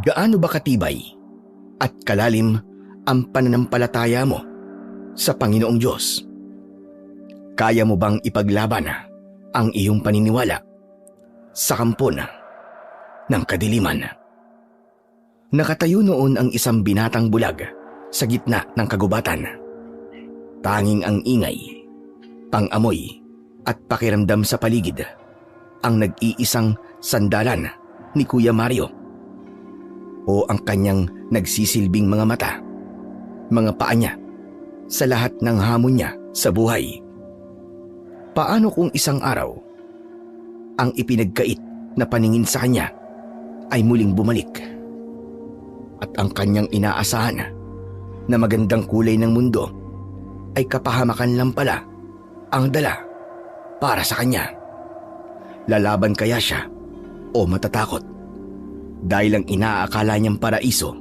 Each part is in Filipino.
Gaano ba katibay at kalalim ang pananampalataya mo sa Panginoong Diyos? Kaya mo bang ipaglaban ang iyong paniniwala sa kampon ng kadiliman? Nakatayo noon ang isang binatang bulag sa gitna ng kagubatan. Tanging ang ingay, pang-amoy at pakiramdam sa paligid ang nag-iisang sandalan ni Kuya Mario o ang kanyang nagsisilbing mga mata, mga paa niya sa lahat ng hamon niya sa buhay. Paano kung isang araw ang ipinagkait na paningin sa kanya ay muling bumalik at ang kanyang inaasahan na magandang kulay ng mundo ay kapahamakan lang pala ang dala para sa kanya? Lalaban kaya siya o matatakot dahil ang inaakala niyang paraiso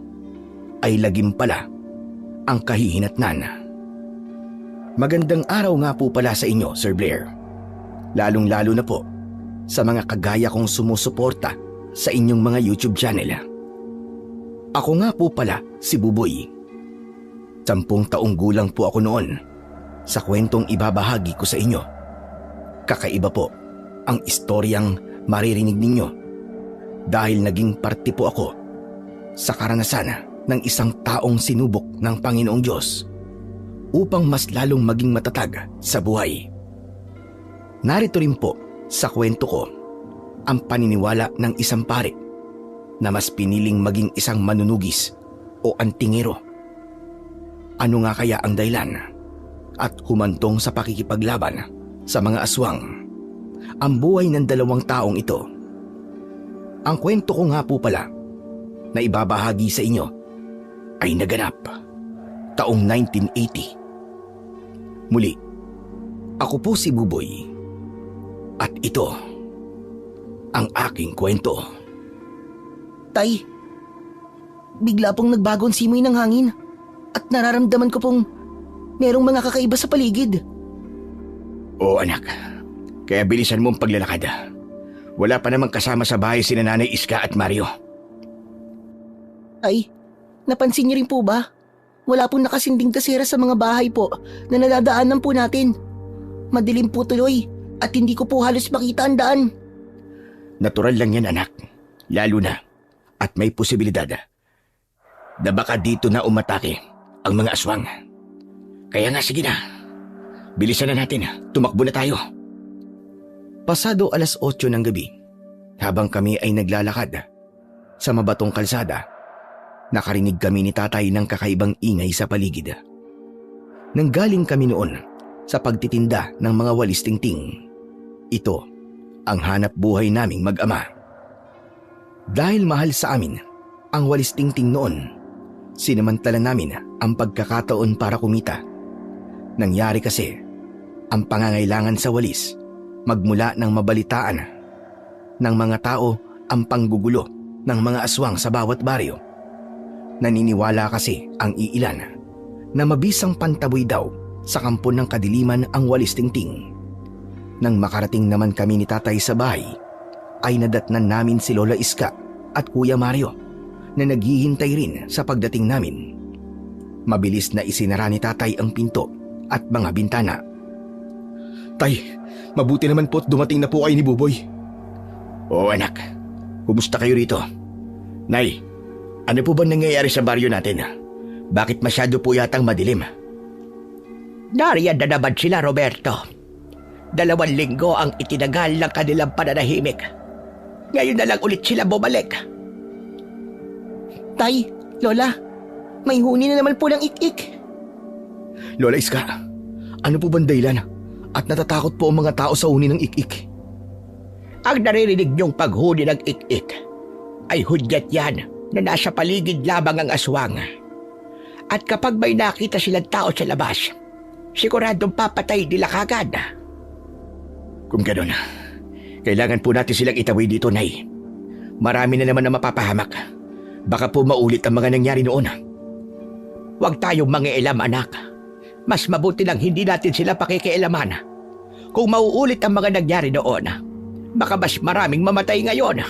ay lagim pala ang kahihinatnan? Magandang araw nga po pala sa inyo, Sir Blair. Lalong-lalo na po sa mga kagaya kong sumusuporta sa inyong mga YouTube channel. Ako nga po pala si Buboy. 10 taong gulang po ako noon sa kwentong ibabahagi ko sa inyo. Kakaiba po ang istoryang maririnig ninyo dahil naging parte po ako sa karanasan ng isang taong sinubok ng Panginoong Diyos upang mas lalong maging matatag sa buhay. Narito rin po sa kwento ko ang paniniwala ng isang pare na mas piniling maging isang manunugis o antingero. Ano nga kaya ang dahilan at humantong sa pakikipaglaban sa mga aswang ang buhay ng 2 taong ito? Ang kwento ko nga po pala na ibabahagi sa inyo ay naganap taong 1980. Muli, ako po si Buboy at ito ang aking kwento. Tay, bigla pong nagbago ang simoy ng hangin at nararamdaman ko pong merong mga kakaiba sa paligid. Oo anak, kaya bilisan mo ang paglalakad. Wala pa namang kasama sa bahay sina Nanay Iska at Mario. Tay, napansin niyo rin po ba? Wala pong nakasinding tasera sa mga bahay po na nadadaanan po natin. Madilim po tuloy at hindi ko po halos makita ang daan. Natural lang yan anak, lalo na at may posibilidad na baka dito na umatake ang mga aswang. Kaya nga sige na, bilisan na natin, tumakbo na tayo. Pasado 8:00 ng gabi, habang kami ay naglalakad sa mabatong kalsada, nakarinig kami ni tatay ng kakaibang ingay sa paligid. Nanggaling kami noon sa pagtitinda ng mga walis tingting. Ito ang hanap buhay naming mag-ama. Dahil mahal sa amin ang walis tingting noon, sinamantala namin ang pagkakataon para kumita. Nangyari kasi ang pangangailangan sa walis magmula ng mabalitaan ng mga tao ang panggugulo ng mga aswang sa bawat baryo. Naniniwala kasi ang iilan na mabisang pantaboy daw sa kampon ng kadiliman ang walis tingting. Nang makarating naman kami ni tatay sa bahay, ay nadatnan namin si Lola Iska at Kuya Mario na naghihintay rin sa pagdating namin. Mabilis na isinara ni tatay ang pinto at mga bintana. Tay, mabuti naman po't dumating na po kayo ni Buboy. Oo anak, kumusta kayo rito? Nay, ano po bang nangyayari sa baryo natin? Bakit masyado po yatang madilim? Nariyan na naman sila, Roberto. 2 linggo ang itinagal ng kanilang pananahimik. Ngayon na lang ulit sila bumalik. Tay, Lola, may huni na naman po ng ik-ik. Lola Iska, ano po bang dahilan? At natatakot po ang mga tao sa huni ng ik-ik? Ang naririnig niyong paghuni ng ik-ik ay hudyat yan na nasa paligid lamang ang aswang. At kapag may nakita silang tao sa labas, siguradong papatay nila kagad. Kung gano'n, kailangan po natin silang itawi dito, Nay. Marami na naman na mapapahamak. Baka po maulit ang mga nangyari noon. Huwag tayong mangialam, anak. Mas mabuti lang hindi natin sila pakikialaman. Kung mauulit ang mga nangyari noon, baka mas maraming mamatay ngayon.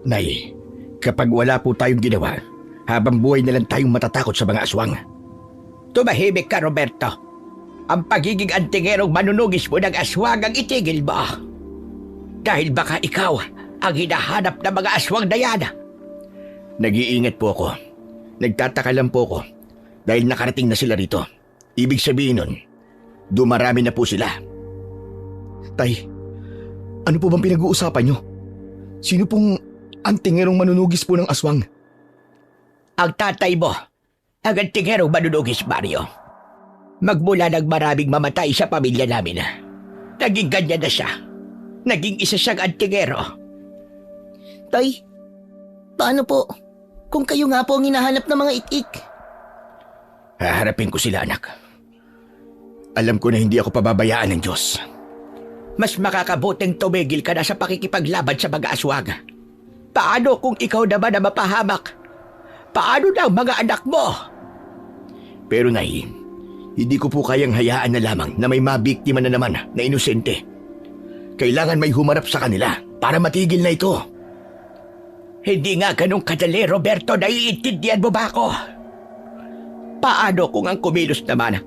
Nay, Kapag wala po tayong ginawa, habang buhay na lang tayong matatakot sa mga aswang. Tumahimik ka, Roberto. Ang pagiging antingerong manunugis mo ng aswang ang itigil mo. Dahil baka ikaw ang hinahanap ng mga aswang na yan. Nag-iingat po ako. Nagtataka lang po ako dahil nakarating na sila rito. Ibig sabihin nun, dumarami na po sila. Tay, ano po bang pinag-uusapan nyo? Sino pong antingerong manunugis po ng aswang? Ang tatay mo, ang antingerong manunugis, Mario. Magmula nang maraming mamatay sa pamilya namin, naging ganyan na siya. Naging isa siyang antingero. Tay, paano po? Kung kayo nga po ang hinahanap ng mga ik-ik. Haharapin ko sila, anak. Alam ko na hindi ako pababayaan ng Diyos. Mas makakabuting tumigil ka na sa pakikipaglaban sa mga aswang. Paano kung ikaw naman na mapahamak? Paano na ang mga anak mo? Pero Nay, hindi ko po kayang hayaan na lamang na may mabiktima na naman na inosente. Kailangan may humarap sa kanila para matigil na ito. Hindi nga ganun kadali, Roberto. Naiintindihan mo ba ako? Paano kung ang kumilos naman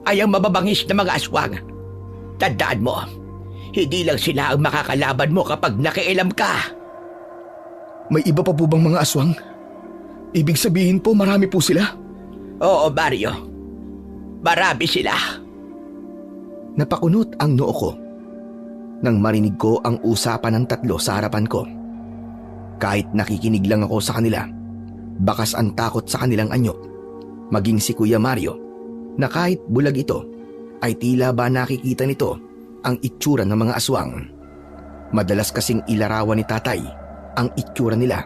ay ang mababangis na mga aswang? Tandaan mo, hindi lang sila ang makakalaban mo kapag nakialam ka. May iba pa po bang mga aswang? Ibig sabihin po marami po sila? Oo, Mario. Marami sila. Napakunot ang noo ko nang marinig ko ang usapan ng tatlo sa harapan ko. Kahit nakikinig lang ako sa kanila, bakas ang takot sa kanilang anyo. Maging si Kuya Mario, na kahit bulag ito, ay tila ba nakikita nito ang itsura ng mga aswang. Madalas kasing ilarawan ni tatay ang itsura nila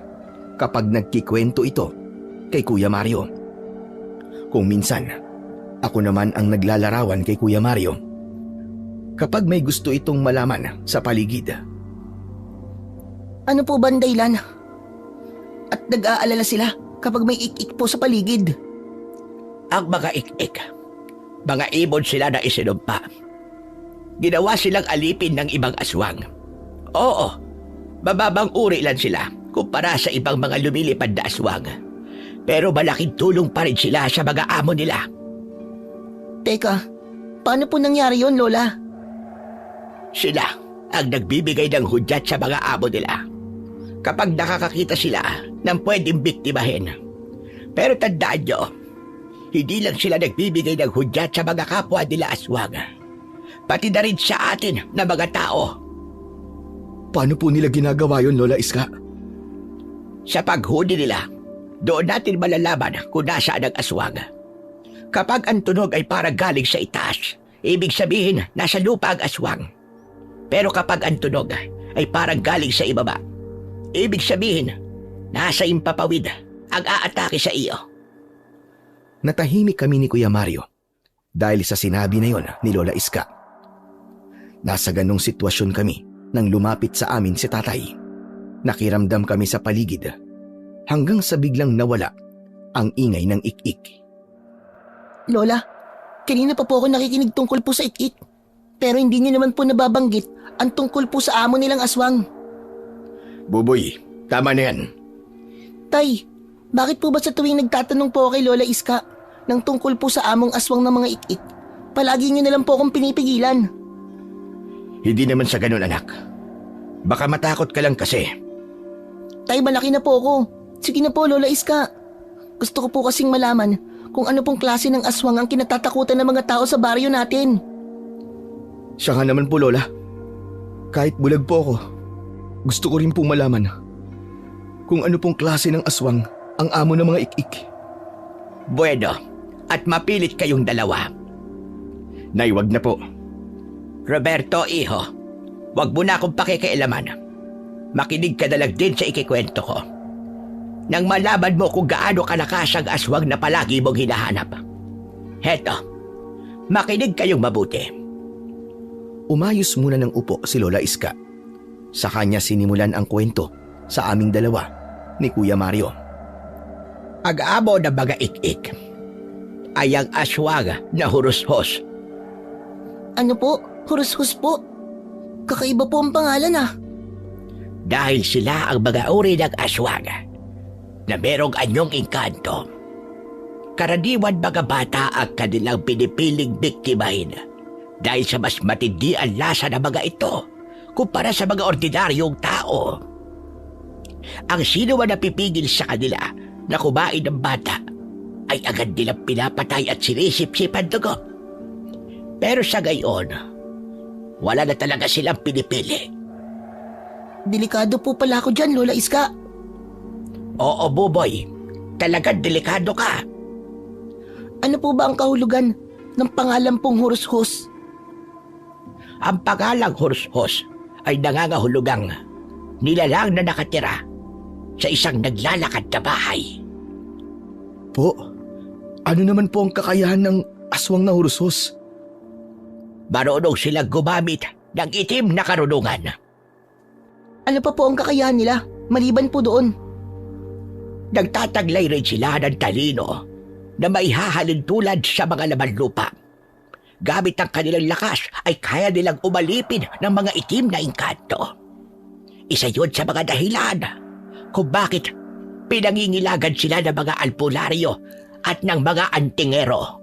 kapag nagkikwento ito kay Kuya Mario. Kung minsan, ako naman ang naglalarawan kay Kuya Mario kapag may gusto itong malaman sa paligid. Ano po ba ang dahilan? At nag-aalala sila kapag may ik-ik po sa paligid. Ang mga ik-ik, mga ibon sila na isinumpa. Ginawa silang alipin ng ibang aswang. Oo, mababang uri lang sila kumpara sa ibang mga lumilipad na aswang. Pero malaking tulong pa rin sila sa mga amo nila. Teka, paano po nangyari yon, Lola? Sila ang nagbibigay ng hudyat sa mga amo nila kapag nakakakita sila ng pwedeng biktimahin. Pero tandaan nyo, hindi lang sila nagbibigay ng hudyat sa mga kapwa nila aswang, pati na rin sa atin na mga tao. Paano po nila ginagawa yon, Lola Iska? Sa paghuli nila, doon natin malalaman kung nasaan ang aswang. Kapag ang tunog ay parang galing sa itaas, ibig sabihin nasa lupa ang aswang. Pero kapag ang tunog ay parang galing sa ibaba, ibig sabihin nasa impapawid ang aatake sa iyo. Natahimik kami ni Kuya Mario dahil sa sinabi na yon ni Lola Iska. Nasa ganong sitwasyon kami nang lumapit sa amin si tatay. Nakiramdam kami sa paligid hanggang sa biglang nawala ang ingay ng ik-ik. Lola, kanina pa po ako nakikinig tungkol po sa ik-ik. Pero hindi niyo naman po nababanggit ang tungkol po sa amo nilang aswang. Buboy, tama na yan. Tay, bakit po ba sa tuwing nagtatanong po ako kay Lola Iska ng tungkol po sa among aswang ng mga ik-ik, palagi niyo na lang po akong pinipigilan? Hindi naman sa ganun, anak. Baka matakot ka lang kasi. Tay, malaki na po ako. Sige na po, Lola Iska. Gusto ko po kasing malaman kung ano pong klase ng aswang ang kinatatakutan ng mga tao sa baryo natin. Siya nga naman po, Lola. Kahit bulag po ako, gusto ko rin pong malaman kung ano pong klase ng aswang ang amo ng mga ik-ik. Bueno, at mapilit kayong dalawa. Nay, wag na po. Roberto, iho, wag mo na akong pakikialaman. Makinig ka na lang din sa ikikwento ko. Nang malaman mo kung gaano kalakas ang aswang na palagi mong hinahanap. Heto, makinig kayong mabuti. Umayos muna ng upo si Lola Iska. Sa kanya sinimulan ang kwento sa aming dalawa ni Kuya Mario. Ang amo ng mga ik-ik ay ang aswang na hurushos. Ano po? Hurushos po? Kakaiba po ang pangalan ah. Dahil sila ang mga uri ng aswang na merong anyong engkanto. Karaniwan mga bata ang kanilang pinipiling biktimahin dahil sa mas matindi ang lasa ng mga ito kumpara sa mga ordinaryong tao. Ang sino man napipigil sa kanila na kumain ng bata ay agad nilang pinapatay at sinisip-sipan dugo. Pero sa gayon, wala na talaga silang pinipili. Delikado po pala ako dyan, Lola Iska. Oo, Buboy. Talagang delikado ka. Ano po ba ang kahulugan ng pangalan pong Hurushus? Ang pangalang Hurushus ay nangangahulugang nilalang na nakatira sa isang naglalakad na bahay. Po, ano naman po ang kakayahan ng aswang na Hurushus? Marunong silang gumamit ng itim na karunungan. Ano pa po ang kakayahan nila maliban po doon? Nagtataglay rin sila ng talino na maihahalin tulad sa mga laman lupa. Gamit ang kanilang lakas ay kaya nilang umalipin ng mga itim na engkanto. Isa yun sa mga dahilan kung bakit pinangingilagan sila ng mga albularyo at ng mga antingero.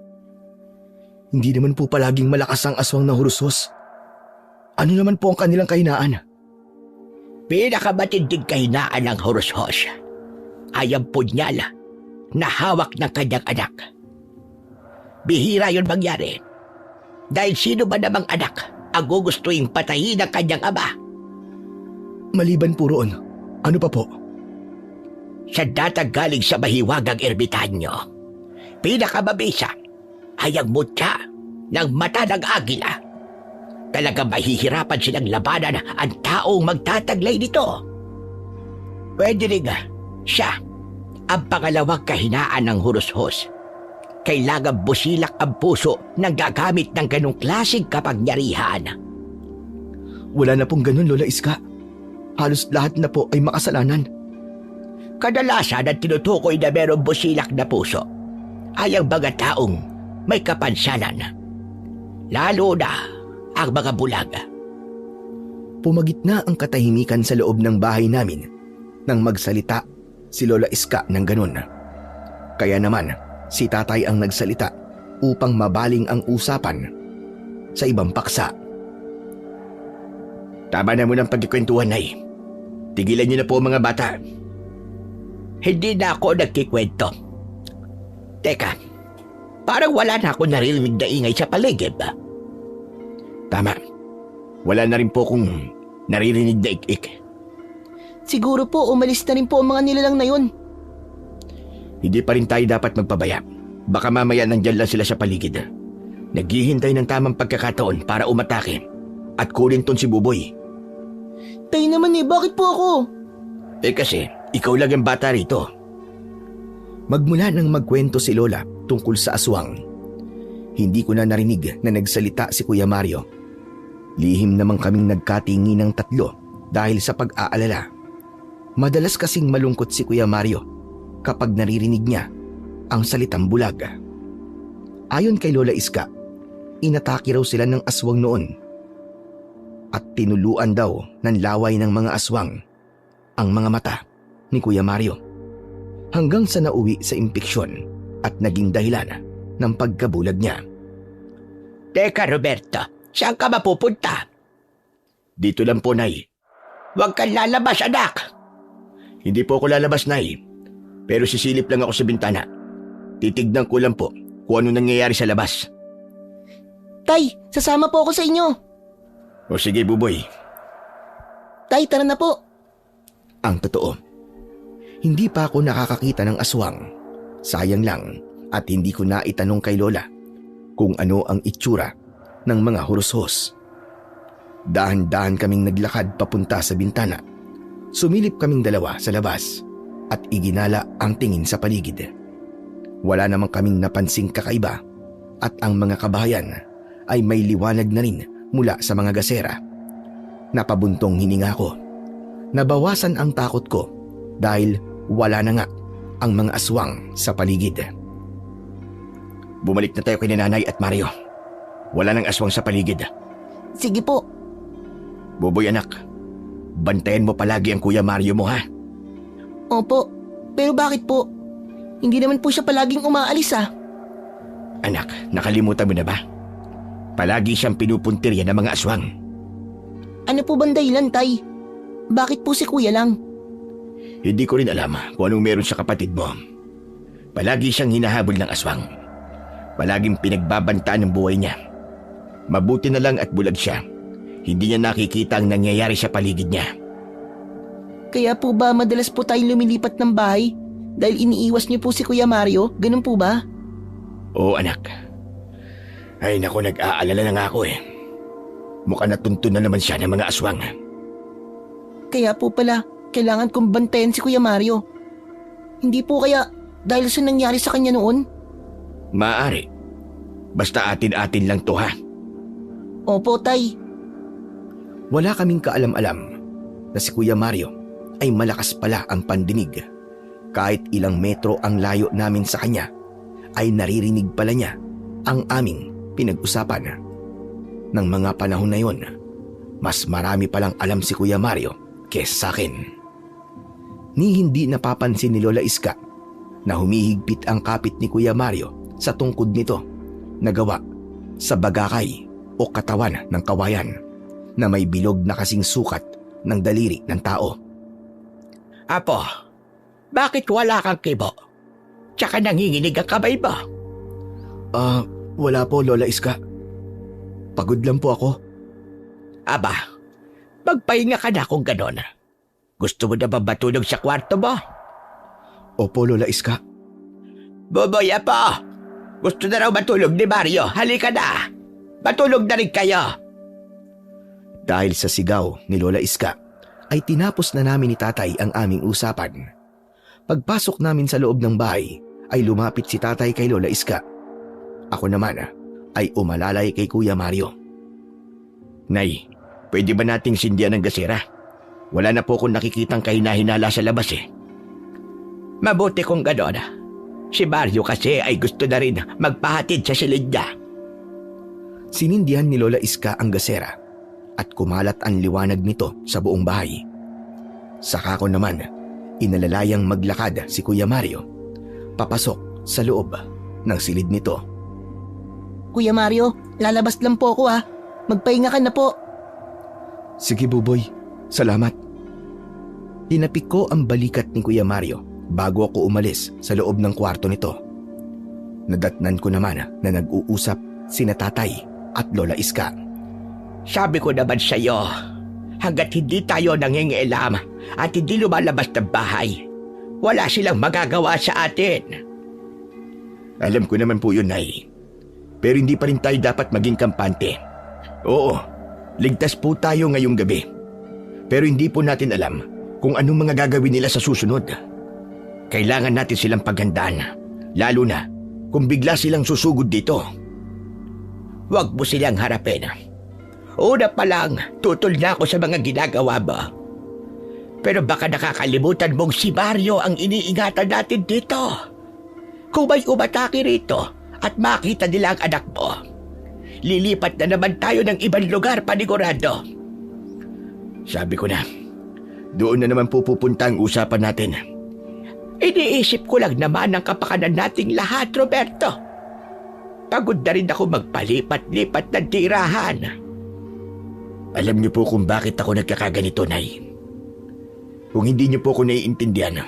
Hindi naman po palaging malakas ang aswang na Hurushus. Ano naman po ang kanilang kahinaan? Pinakamatinding kahinaan ng Hurushus ay ang punyal na hawak ng kanyang anak. Bihira yun mangyari dahil sino ba namang anak ang gugustuhin patayin ng kanyang ama? Maliban po roon, ano pa po? Sa datang galing sa mahiwagang ermitanyo, pinakamabisa ay ang mutya ng mata ng agila. Talagang mahihirapan silang labanan ang taong magtataglay nito. Pwede rin siya ang pangalawang kahinaan ng Hurushus. Kailangan busilak ang puso ng gagamit ng ganong klaseng kapangyarihan. Wala na pong ganun, Lola Iska. Halos lahat na po ay makasalanan. Kadalasan ang tinutukoy na merong busilak na puso ay ang mga taong may kapansanan. Lalo na ang mga bulag. Pumagitna ang katahimikan sa loob ng bahay namin nang magsalita si Lola Iska ng ganun. Kaya naman, si tatay ang nagsalita upang mabaling ang usapan sa ibang paksa. Tama na muna ang pagkikwentuhan, Nay. Tigilan niyo na po mga bata. Hindi na ako nagkikwento. Teka, parang wala na ako naririnig na ingay sa paligid ba? Tama. Wala na rin po kung naririnig na ik-ik. Siguro po umalis na rin po ang mga nilalang na yun. Hindi pa rin tayo dapat magpabaya. Baka mamaya nandyan lang sila sa paligid. Naghihintay ng tamang pagkakataon para umatake at kunin ton si Buboy. Tayo naman bakit po ako? Kasi ikaw lang ang bata rito. Magmula nang magkwento si Lola tungkol sa aswang, hindi ko na narinig na nagsalita si Kuya Mario. Lihim naman kaming nagkatingi ng tatlo dahil sa pag-aalala. Madalas kasing malungkot si Kuya Mario kapag naririnig niya ang salitang bulag. Ayon kay Lola Iska, inatake raw sila ng aswang noon. At tinuluan daw ng laway ng mga aswang ang mga mata ni Kuya Mario. Hanggang sa nauwi sa impeksyon at naging dahilan ng pagkabulag niya. Teka, Roberto, saan ka mapupunta? Dito lang po, Nay. Huwag kang lalabas, anak. Hindi po ako lalabas, Nay. Pero sisilip lang ako sa bintana. Titignan ko lang po kung ano nangyayari sa labas. Tay, sasama po ako sa inyo. O sige, Buboy. Tay, tara na po. Ang totoo, hindi pa ako nakakakita ng aswang. Sayang lang at hindi ko na itanong kay Lola kung ano ang itsura ng mga Hurushus. Dahan-dahan kaming naglakad papunta sa bintana. Sumilip kaming dalawa sa labas at iginala ang tingin sa paligid. Wala namang kaming napansing kakaiba at ang mga kabahayan ay may liwanag na rin mula sa mga gasera. Napabuntong hininga ko. Nabawasan ang takot ko dahil wala na nga ang mga aswang sa paligid. Bumalik na tayo kay Nanay at Mario. Wala nang aswang sa paligid. Sige po. Buboy anak, bantayan mo palagi ang Kuya Mario mo ha. Opo, Pero bakit po? Hindi naman po siya palaging umaalis ah. Anak, nakalimutan mo na ba? Palagi siyang pinupuntirya ng mga aswang. Ano po bang dahilan, Tay? Bakit po si Kuya lang? Hindi ko rin alam kung anong meron sa kapatid mo. Palagi siyang hinahabol ng aswang. Palaging pinagbabantaan ng buhay niya. Mabuti na lang at bulag siya. Hindi niya nakikita ang nangyayari sa paligid niya. Kaya po ba madalas po tayong lumilipat ng bahay dahil iniiwas niyo po si Kuya Mario? Ganun po ba? Oo, anak. Ay naku, nag-aalala na nga ako eh. Mukhang natuntun na naman siya ng mga aswang. Kaya po pala, kailangan kong bantayan si Kuya Mario. Hindi po kaya dahil sa nangyari sa kanya noon? Maaari. Basta atin-atin lang to ha. Opo, Tay. Wala kaming kaalam-alam na si Kuya Mario ay malakas pala ang pandinig. Kahit ilang metro ang layo namin sa kanya, ay naririnig pala niya ang aming pinag-usapan. Nang mga panahon na yon, mas marami palang alam si Kuya Mario kesa sa akin. Ni hindi napapansin ni Lola Iska na humihigpit ang kapit ni Kuya Mario sa tungkod nito na gawa sa bagakay o katawan ng kawayan na may bilog na kasing sukat ng daliri ng tao. Apo, bakit wala kang kibo? Tsaka nanginginig ang kamay mo? Wala po, Lola Iska. Pagod lang po ako. Aba, magpahinga ka na kung ganon. Gusto mo na ba matulog sa kwarto mo? Opo, Lola Iska. Boboy, Apo! Gusto na raw matulog ni Mario. Halika na! Matulog na rin kayo! Dahil sa sigaw ni Lola Iska, ay tinapos na namin ni Tatay ang aming usapan. Pagpasok namin sa loob ng bahay, ay lumapit si Tatay kay Lola Iska. Ako naman ay umalalay kay Kuya Mario. Nay, pwede ba nating sindihan ng gasera? Wala na po akong nakikitang kahinahinala sa labas eh. Mabuti kung gano'n. Si Mario kasi ay gusto na rin magpahatid sa silid niya. Sinindihan ni Lola Iska ang gasera at kumalat ang liwanag nito sa buong bahay. Saka ko naman, inalalayang maglakad si Kuya Mario papasok sa loob ng silid nito. Kuya Mario, lalabas lang po ako ha. Magpahinga ka na po. Sige, Buboy. Salamat. Tinapik ko ang balikat ni Kuya Mario bago ako umalis sa loob ng kwarto nito. Nadatnan ko naman na nag-uusap sina Tatay at Lola Iska. Sabi ko naman sa iyo, hanggat hindi tayo nangingialam at hindi lumalabas ng bahay, wala silang magagawa sa atin. Alam ko naman po yun, Nay. Pero hindi pa rin tayo dapat maging kampante. Oo, ligtas po tayo ngayong gabi. Pero hindi po natin alam kung anong mga gagawin nila sa susunod. Kailangan natin silang paghandaan, lalo na kung bigla silang susugod dito. Huwag mo silang harapin. Una pa lang, tutol na ako sa mga ginagawa mo. Pero baka nakakalimutan mong si Mario ang iniingatan natin dito. Kung may umatake rito at makita nila ang anak mo, lilipat na naman tayo ng ibang lugar, panigurado. Sabi ko na, doon na naman po pupunta ang usapan natin. Iniisip ko lang naman ang kapakanan nating lahat, Roberto. Pagod na rin ako magpalipat-lipat ng tirahan. Alam niyo po kung bakit ako nagkakaganito, Nay. Kung hindi niyo po ako naiintindihan,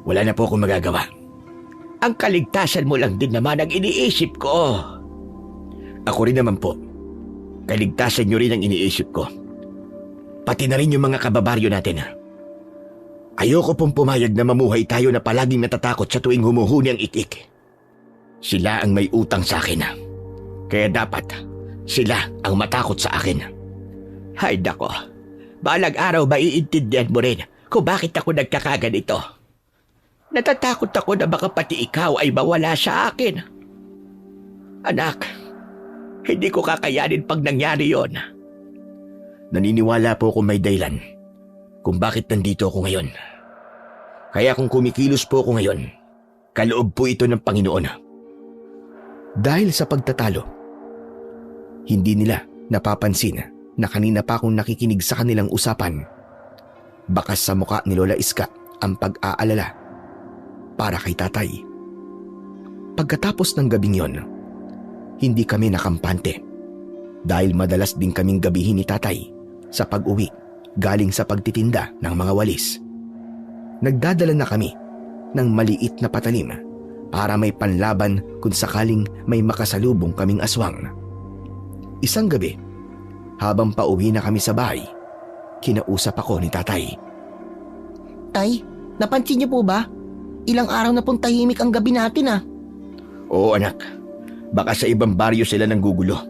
wala na po akong magagawa. Ang kaligtasan mo lang din naman ang iniisip ko. Ako rin naman po. Kaligtasan niyo rin ang iniisip ko. Pati na rin yung mga kababaryo natin. Ayoko pong pumayag na mamuhay tayo na palaging natatakot sa tuwing humuhuni ang itik. Sila ang may utang sa akin. Kaya dapat sila ang matakot sa akin. Hay nako, balang araw maiintindihan mo rin kung bakit ako nagkakaganito. Natatakot ako na baka pati ikaw ay mawala sa akin. Anak, hindi ko kakayanin pag nangyari yon. Naniniwala po ako may dahilan kung bakit nandito ako ngayon. Kaya kung kumikilos po ako ngayon, kaloob po ito ng Panginoon. Dahil sa pagtatalo, hindi nila napapansin na kanina pa akong nakikinig sa kanilang usapan. Bakas sa muka ni Lola Iska ang pag-aalala para kay tatay. Pagkatapos ng gabing yon, hindi kami nakampante dahil madalas din kaming gabihin ni tatay sa pag-uwi galing sa pagtitinda ng mga walis. Nagdadala na kami ng maliit na patalim para may panlaban kung sakaling may makasalubong kaming aswang. Isang gabi, habang pauwi na kami sa bahay, kinausap ako ni tatay. Tay, napansin niyo po ba? Ilang araw na pong tahimik ang gabi natin ah. Oo anak, baka sa ibang baryo sila nang gugulo.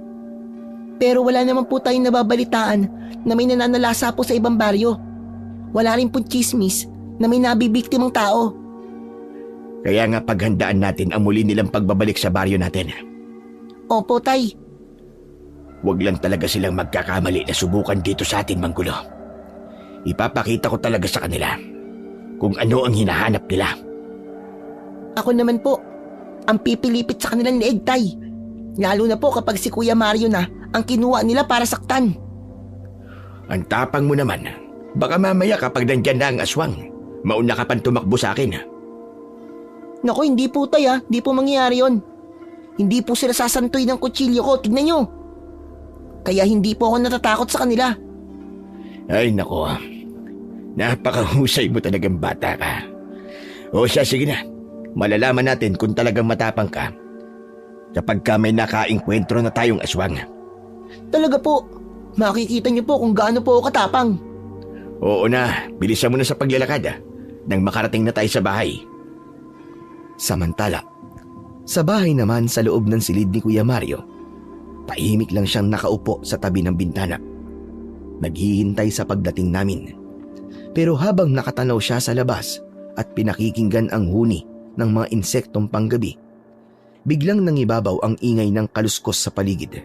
Pero wala naman po tayong nababalitaan na may nananalasa po sa ibang baryo. Wala rin pong chismis na may nabibiktimang tao. Kaya nga paghandaan natin ang muli nilang pagbabalik sa baryo natin. Opo, Tay. Huwag lang talaga silang magkakamali na subukan dito sa atin manggulo. Ipapakita ko talaga sa kanila kung ano ang hinahanap nila. Ako naman po, ang pipilipit sa kanilang leeg, Tay. Lalo na po kapag si Kuya Mario na ang kinuha nila para saktan. Ang tapang mo naman. Baka mamaya kapag nandyan na ang aswang, mauna ka pang tumakbo sa akin. Naku, hindi po, Tay ah. Hindi po mangyayari yon. Hindi po sila sasantoy ng kutsilyo ko. Tignan nyo. Kaya hindi po ako natatakot sa kanila. Ay nako, napakahusay mo talagang bata ka. O siya, sige na. Malalaman natin kung talagang matapang ka kapag ka may nakaengkwentro na tayong aswang. Talaga po. Makikita niyo po kung gaano po ako katapang. Oo na, bilisan mo na sa paglalakad nang makarating na tayo sa bahay. Samantala, sa bahay naman sa loob ng silid ni Kuya Mario, tahimik lang siyang nakaupo sa tabi ng bintana. Naghihintay sa pagdating namin. Pero habang nakatanaw siya sa labas at pinakikinggan ang huni ng mga insektong panggabi, biglang nangibabaw ang ingay ng kaluskos sa paligid.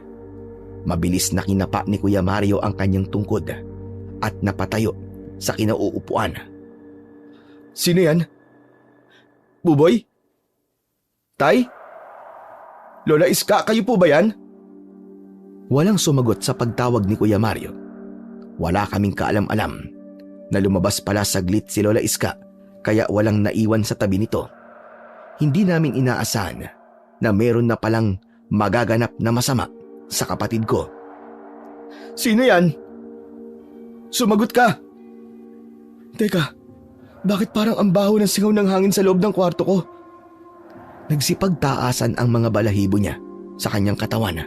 Mabilis na kinapa ni Kuya Mario ang kanyang tungkod at napatayo sa kinauupuan. Sino yan? Buboy? Tay? Lola Iska, kayo po ba yan? Walang sumagot sa pagtawag ni Kuya Mario. Wala kaming kaalam-alam na lumabas pala saglit si Lola Iska kaya walang naiwan sa tabi nito. Hindi namin inaasahan na meron na palang magaganap na masama sa kapatid ko. Sino yan? Sumagot ka! Teka, bakit parang ang baho ng singaw ng hangin sa loob ng kwarto ko? Nagsipagtaasan ang mga balahibo niya sa kanyang katawan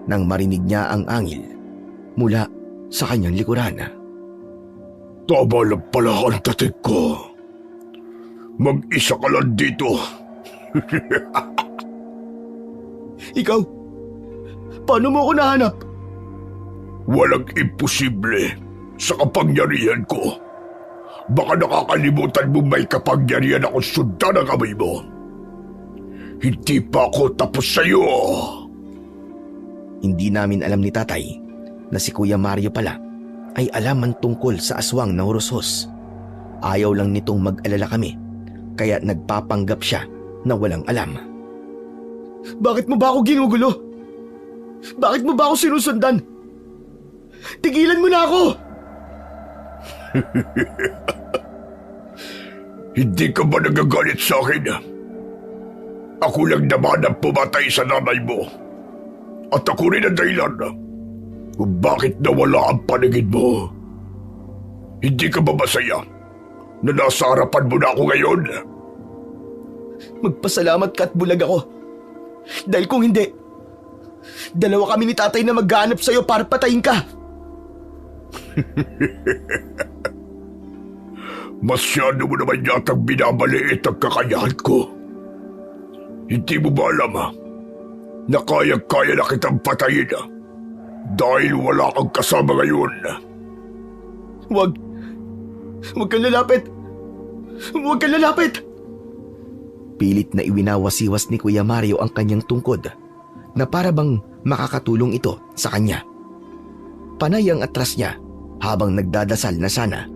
nang marinig niya ang angil mula sa kanyang likuran. Tama lang pala ang tatig ko. Mag-isa ka lang dito. Ikaw? Paano mo ako nahanap? Walang imposible sa kapangyarihan ko. Baka nakakalimutan mo may kapangyarihan akong sundan ang kamay mo. Hindi pa ako tapos sa'yo. Hindi namin alam ni tatay na si Kuya Mario pala ay alaman tungkol sa aswang na hurushos. Ayaw lang nitong mag-alala kami kaya nagpapanggap siya na walang alam. Bakit mo ba ako ginugulo? Bakit mo ba ako sinusundan? Tigilan mo na ako! Hindi ka ba nagagalit sa akin? Ako lang naman ang pumatay sa nanay mo. At ako rin ang dahilan kung bakit nawala ang paningin mo. Hindi ka ba masaya na nasa harapan mo na ako ngayon? Magpasalamat ka at bulag ako. Dahil kung hindi, dalawa kami ni tatay na maghanap sa'yo para patayin ka. Masyado mo naman yatang binabaliit ang kakayahan ko. Hindi mo ba alam na kaya-kaya na kitang patayin dahil wala kang kasama ngayon? Huwag kang lalapit. Huwag kang lalapit. Pilit na iwinawasiwas ni Kuya Mario ang kanyang tungkod na para bang makakatulong ito sa kanya. Panay ang atras niya habang nagdadasal na sana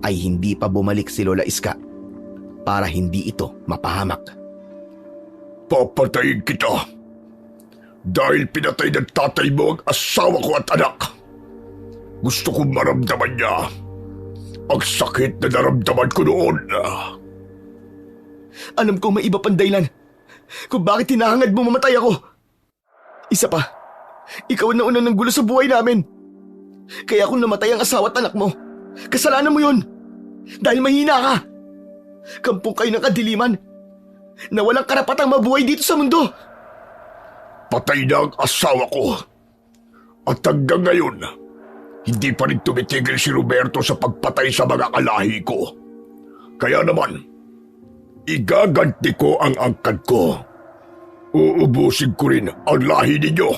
ay hindi pa bumalik si Lola Iska para hindi ito mapahamak. Papatayin kita dahil pinatay ng tatay mo ang asawa ko at anak. Gusto kong maramdaman niya Ang sakit na naramdaman ko noon. Alam ko may iba pang dahilan kung bakit hinahangad mo mamatay ako. Isa pa, ikaw ang nauna ng gulo sa buhay namin. Kaya kung namatay ang asawa at anak mo, kasalanan mo yun. Dahil mahina ka. Kampong kayo ng kadiliman na walang karapatang mabuhay dito sa mundo. Patay na ang asawa ko. At hanggang ngayon, hindi pa rin tumitigil si Roberto sa pagpatay sa mga kalahi ko. Kaya naman, igaganti ko ang angkan ko. Uubusin ko rin ang lahi ninyo.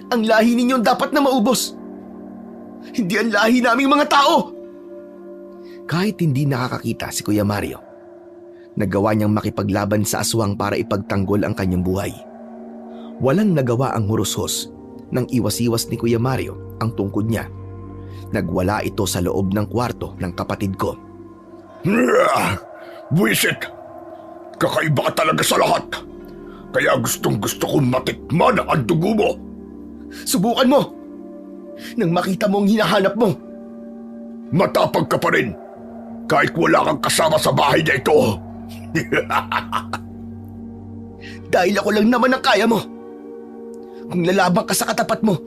Ang lahi ninyo dapat na maubos. Hindi ang lahi naming mga tao. Kahit hindi nakakakita si Kuya Mario, nagawa niyang makipaglaban sa aswang para ipagtanggol ang kanyang buhay. Walang nagawa ang hurushos nang iwas-iwas ni Kuya Mario ang tungkod niya. Nagwala ito sa loob ng kwarto ng kapatid ko. Buwisit! Kakaiba ka talaga sa lahat. Kaya gustong-gusto kong matikman ang dugo mo. Subukan mo! Nang makita mo ang hinahanap mo. Matapang ka pa rin. Kahit wala kang kasama sa bahay na ito. Dahil ako lang naman ang kaya mo. Kung lalaban ka sa katapat mo,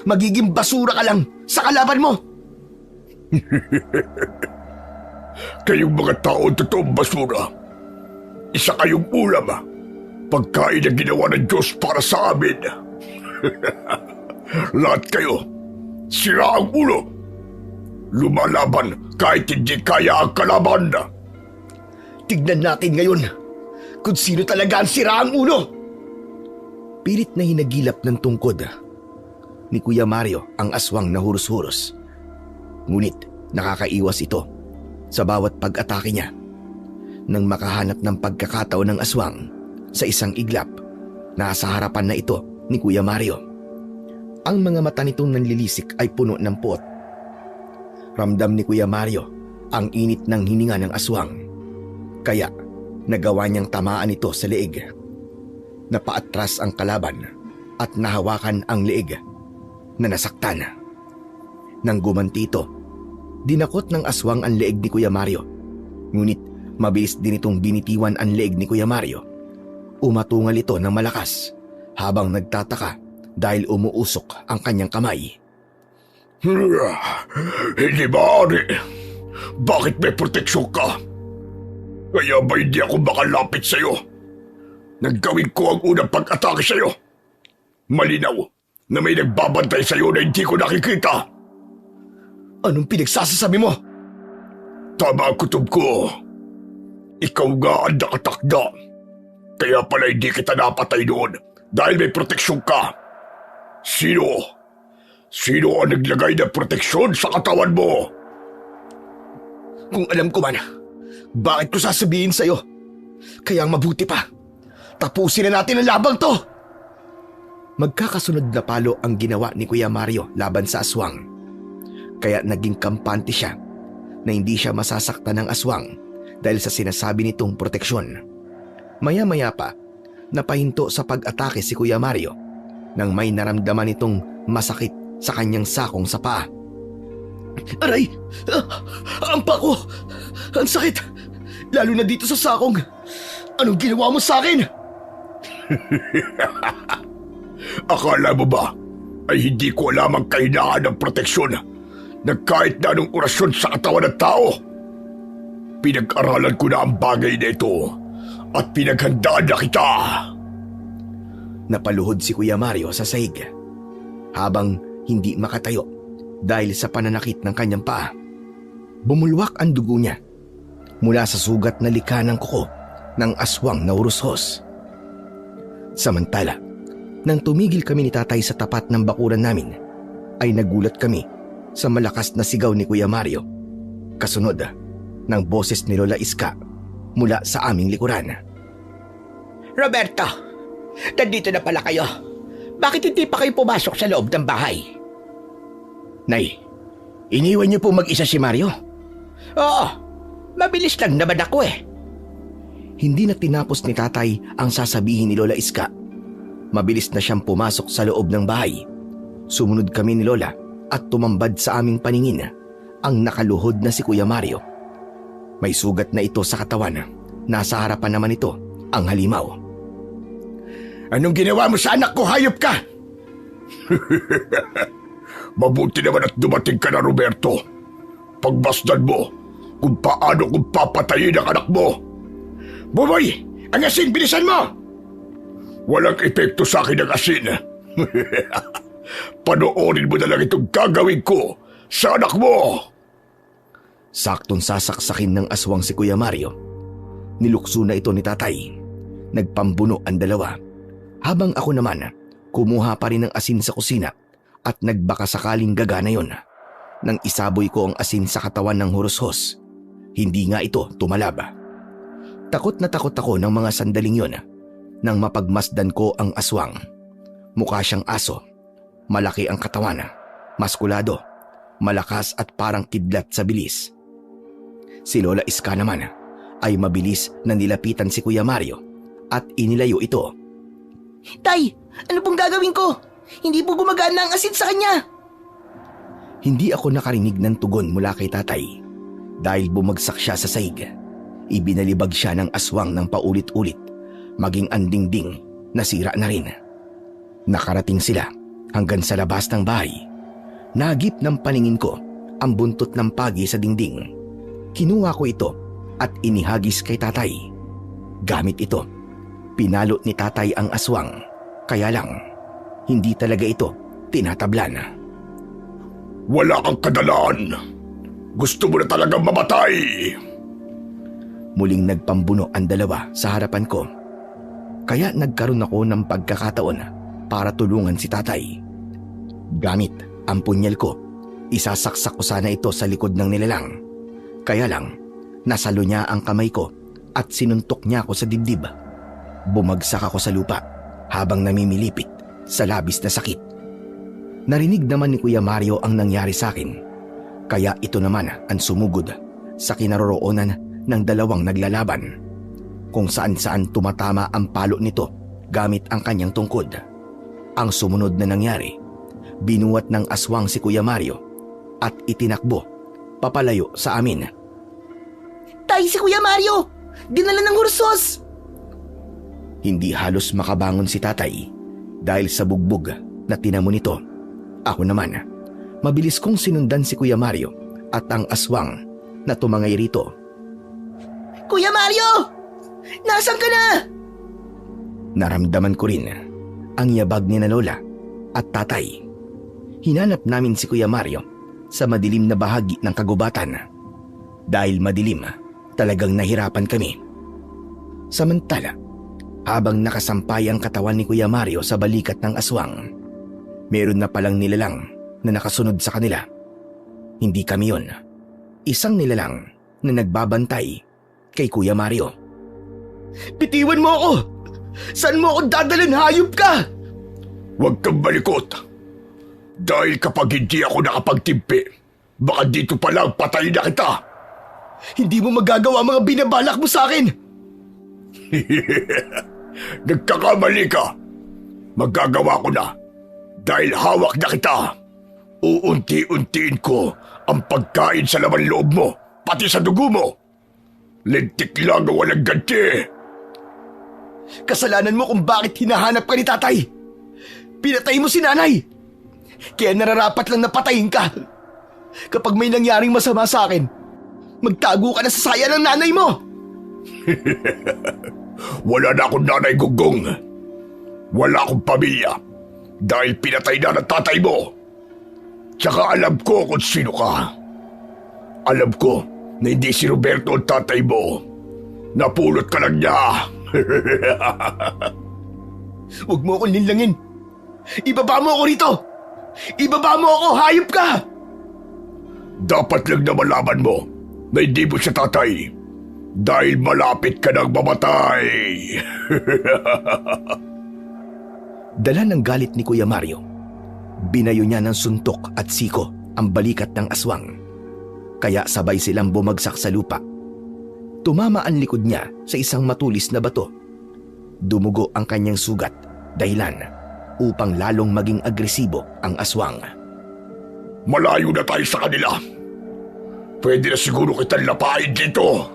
magiging basura ka lang sa kalaban mo. Kayong mga tao totoong basura. Isa kayong ulam. Pagkain na ginawa ng Diyos para sa amin. Lahat kayo, sira ang ulo. Lumalaban kahit hindi kaya ang kalaban. Tignan natin ngayon kung sino talaga ang sira ang ulo. Pilit na hinagilap ng tungkod ni Kuya Mario ang aswang na hurus-hurus. Ngunit nakakaiwas ito sa bawat pag-atake niya. Nang makahanap ng pagkakataon ng aswang sa isang iglap, nasa harapan na ito ni Kuya Mario. Ang mga mata nitong nanlilisik ay puno ng puot. Ramdam ni Kuya Mario ang init ng hininga ng aswang. Kaya nagawa niyang tamaan ito sa leeg. Napaatras ang kalaban at nahawakan ang leeg na nasaktan. Nang gumanti ito, dinakot ng aswang ang leeg ni Kuya Mario. Ngunit mabilis din itong binitiwan ang leeg ni Kuya Mario. Umatungal ito ng malakas habang nagtataka dahil umuusok ang kanyang kamay. Hindi maaari. Bakit may proteksyon ka? Kaya ba hindi ako makalapit sa'yo? Naggawin ko ang unang pag-atake sa'yo. Malinaw na may nagbabantay sa'yo na hindi ko nakikita. Anong pinagsasasabi mo? Tama ang kutob ko. Ikaw nga ang nakatakda. Kaya pala hindi kita napatay noon dahil may proteksyon ka. Sino? Sino ang naglagay ng proteksyon sa katawan mo? Kung alam ko man, bakit ko sasabihin sa'yo? Kaya mabuti pa, tapusin na natin ang labang to! Magkakasunod na palo ang ginawa ni Kuya Mario laban sa aswang. Kaya naging kampante siya na hindi siya masasaktan ng aswang dahil sa sinasabi nitong proteksyon. Maya-maya pa, napahinto sa pag-atake si Kuya Mario nang may naramdaman itong masakit sa kanyang sakong sa paa. Aray! Ang paa ko! Ang sakit! Lalo na dito sa sakong! Anong ginawa mo sa akin? Akala mo ba ay hindi ko alam ang kahinaan ng proteksyon na kahit na anong orasyon sa katawan ng tao? Pinag-aralan ko na ang bagay na ito at pinaghandaan na kita. Napaluhod si Kuya Mario sa sahig habang hindi makatayo dahil sa pananakit ng kanyang paa. Bumulwak ang dugo niya mula sa sugat na likha ng kuko ng aswang na urushos. Samantala, nang tumigil kami ni tatay sa tapat ng bakuran namin, ay nagulat kami sa malakas na sigaw ni Kuya Mario. Kasunod ng boses ni Lola Iska mula sa aming likuran. Roberto, nandito na pala kayo. Bakit hindi pa kayo pumasok sa loob ng bahay? Nay, iniwan niyo po mag-isa si Mario? Oo, mabilis lang naman ako eh. Hindi na tinapos ni tatay ang sasabihin ni Lola Iska. Mabilis na siyang pumasok sa loob ng bahay. Sumunod kami ni Lola at tumambad sa aming paningin ang nakaluhod na si Kuya Mario. May sugat na ito sa katawan. Nasa harapan naman ito ang halimaw. Anong ginawa mo sa anak ko, hayop ka? Mabuti naman at dumating ka na, Roberto. Pagmasdan mo kung paano kung papatayin ang anak mo. Buboy, ang asin, bilisan mo! Walang epekto sa akin ang asin. Panoorin mo na lang itong gagawin ko sa anak mo. Saktong sasaksakin ng aswang si Kuya Mario. Nilukso na ito ni tatay. Nagpambuno ang dalawa. Habang ako naman, kumuha pa rin ng asin sa kusina at nagbaka sakaling gagana yon. Nang isaboy ko ang asin sa katawan ng hurushos, hindi nga ito tumalab. Takot na takot ako ng mga sandaling yon nang mapagmasdan ko ang aswang. Mukha siyang aso. Malaki ang katawan, maskulado, malakas at parang kidlat sa bilis. Si Lola Iska naman ay mabilis na nilapitan si Kuya Mario at inilayo ito. Tay, ano pong gagawin ko? Hindi po gumagana ang asin sa kanya. Hindi ako nakarinig ng tugon mula kay tatay dahil bumagsak siya sa sahig. Ibinalibag siya ng aswang ng paulit-ulit, maging ang dingding nasira na rin. Nakarating sila hanggang sa labas ng bahay. Nagip ng paningin ko ang buntot ng pagi sa dingding. Kinuha ko ito at inihagis kay tatay. Gamit ito, pinalo ni tatay ang aswang. Kaya lang, hindi talaga ito tinatablan. Wala kang kadalaan. Gusto mo na talagang mamatay. Muling nagpambuno ang dalawa sa harapan ko. Kaya nagkaroon ako ng pagkakataon para tulungan si tatay. Gamit ang punyal ko, isasaksak ko sana ito sa likod ng nilalang. Kaya lang, nasalo niya ang kamay ko at sinuntok niya ako sa dibdib. Bumagsak ako sa lupa habang namimilipit sa labis na sakit. Narinig naman ni Kuya Mario ang nangyari sa akin. Kaya ito naman ang sumugod sa kinaroroonan ng dalawang naglalaban. Kung saan-saan tumatama ang palo nito gamit ang kanyang tungkod. Ang sumunod na nangyari, binuwat ng aswang si Kuya Mario at itinakbo papalayo sa amin. Tay, si Kuya Mario! Dinala ng hursos! Hindi halos makabangon si tatay dahil sa bugbog na tinamo nito. Ako naman, mabilis kong sinundan si Kuya Mario at ang aswang na tumangay rito. Kuya Mario! Nasaan ka na? Naramdaman ko rin ang yabag ni na Lola at tatay. Hinanap namin si Kuya Mario sa madilim na bahagi ng kagubatan. Dahil madilim, talagang nahirapan kami. Samantala, habang nakasampay ang katawan ni Kuya Mario sa balikat ng aswang, meron na palang nilalang na nakasunod sa kanila. Hindi kami yun. Isang nilalang na nagbabantay kay Kuya Mario. Bitiwan mo ako! Saan mo ako dadalhin, hayop ka? Huwag kang malikot. Dahil kapag hindi ako nakapagtimpi, baka dito pa lang patayin na kita. Hindi mo magagawa mga binabalak mo sa akin. Nagkakamali ka. Magagawa ko na. Dahil hawak na kita. Uunti-untiin ko ang pagkain sa laman loob mo, pati sa dugo mo. Lintik lang ang walang ganti. Kasalanan mo kung bakit hinahanap ka ni tatay. Pinatay mo si nanay. Kaya nararapat lang na patayin ka. Kapag may nangyaring masama sa akin, magtago ka na sa saya ng nanay mo. Wala na akong nanay, Gunggong. Wala akong pamilya dahil pinatay na ng tatay mo. Tsaka alam ko kung sino ka. Alam ko na hindi si Roberto ang tatay mo. Napulot ka lang niya. Huwag mo akong linlangin. Ibaba mo ako rito. Ibaba mo ako, hayop ka. Dapat lang na malaman mo na hindi mo siya tatay dahil malapit ka nang mamatay. Dala ng galit ni Kuya Mario, binayo niya ng suntok at siko ang balikat ng aswang. Kaya sabay silang bumagsak sa lupa. Tumama ang likod niya sa isang matulis na bato. Dumugo ang kanyang sugat, dahilan upang lalong maging agresibo ang aswang. Malayo na tayo sa kanila. Pwede na siguro kitang lapain dito.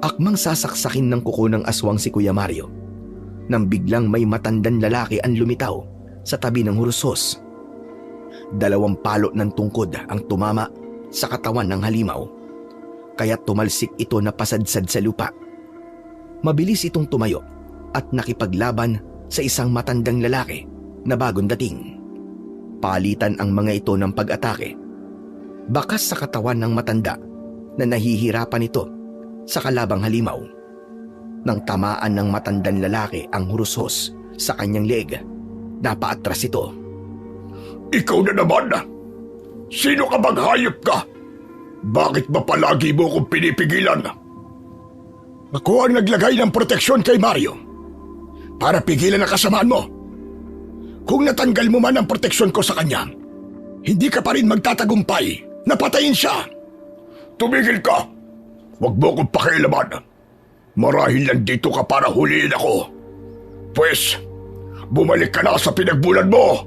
Akmang sasaksakin ng kuko ng aswang si Kuya Mario nang biglang may matandang lalaki ang lumitaw sa tabi ng hurusos. 2 palo ng tungkod ang tumama sa katawan ng halimaw, kaya tumalsik ito na pasadsad sa lupa. Mabilis itong tumayo at nakipaglaban sa isang matandang lalaki na bagong dating. Palitan ang mga ito ng pag-atake. Bakas sa katawan ng matanda na nahihirapan ito sa kalabang halimaw. Nang tamaan ng matandang lalaki ang hurusos sa kanyang leeg, napaatras ito. Ikaw na naman! Sino ka bang hayop ka? Bakit ba palagi mo akong pinipigilan? Ako ang naglagay ng proteksyon kay Mario para pigilan ang kasamaan mo. Kung natanggal mo man ang proteksyon ko sa kanya, hindi ka pa rin magtatagumpay na patayin siya. Tumigil ka! Huwag mo akong pakialaman. Marahil nandito ka para huliin ako. Pwes, bumalik ka na sa pinagbulan mo.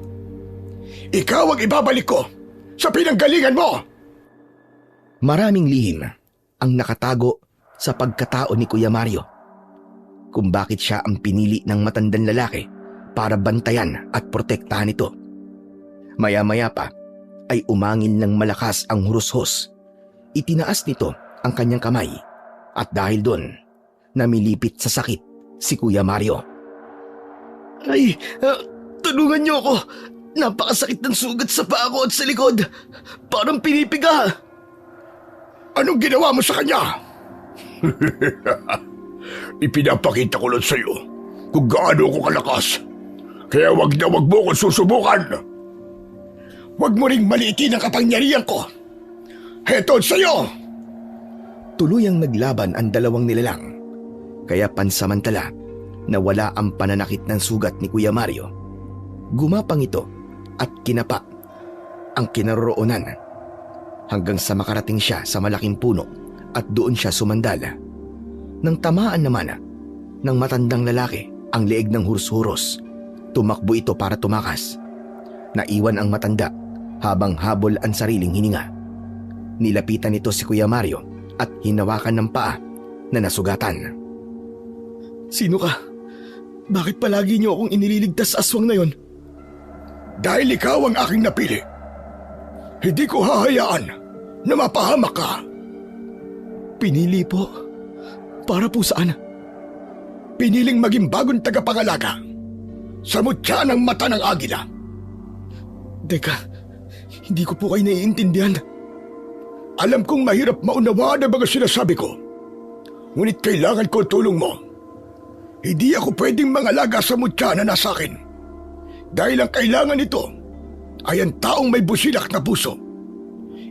Ikaw ang ibabalik ko sa pinanggalingan mo. Maraming lihim ang nakatago sa pagkatao ni Kuya Mario, kung bakit siya ang pinili ng matandang lalaki para bantayan at protektahan ito. Maya-maya pa ay umangin ng malakas ang hurushos. Itinaas nito ang kanyang kamay at dahil doon, namilipit sa sakit si Kuya Mario. Ay, tulungan niyo ako. Napakasakit ng sugat sa paa ko at sa likod. Parang pinipiga. Anong ginawa mo sa kanya? Ipinapakita ko lang sa'yo kung gaano ko kalakas. Kaya wag mo kong susubukan. Wag mo ring maliitin ang kapangyarihan ko. Heto sa'yo! Tuluyang naglaban ang 2 nilalang, kaya pansamantala nawala ang pananakit ng sugat ni Kuya Mario. Gumapang ito at kinapa ang kinaroroonan hanggang sa makarating siya sa malaking puno at doon siya sumandala. Nang tamaan naman ng matandang lalaki ang leeg ng hurus-huros, tumakbo ito para tumakas. Naiwan ang matanda habang habol ang sariling hininga. Nilapitan nito si Kuya Mario at hinawakan ng paa na nasugatan. Sino ka? Bakit palagi niyo akong inililigtas sa aswang na yon? Dahil ikaw ang aking napili. Hindi ko hahayaan na mapahamak ka. Pinili po? Para po saan? Piniling maging bagong tagapangalaga sa mutya ng mata ng agila. Teka, hindi ko po kayo naiintindihan. Alam kong mahirap maunawaan ang mga sinasabi ko. Ngunit kailangan ko tulong mo. Hindi ako pwedeng mangalaga sa mutya na nasa akin. Dahil ang kailangan nito ay ang taong may busilak na puso.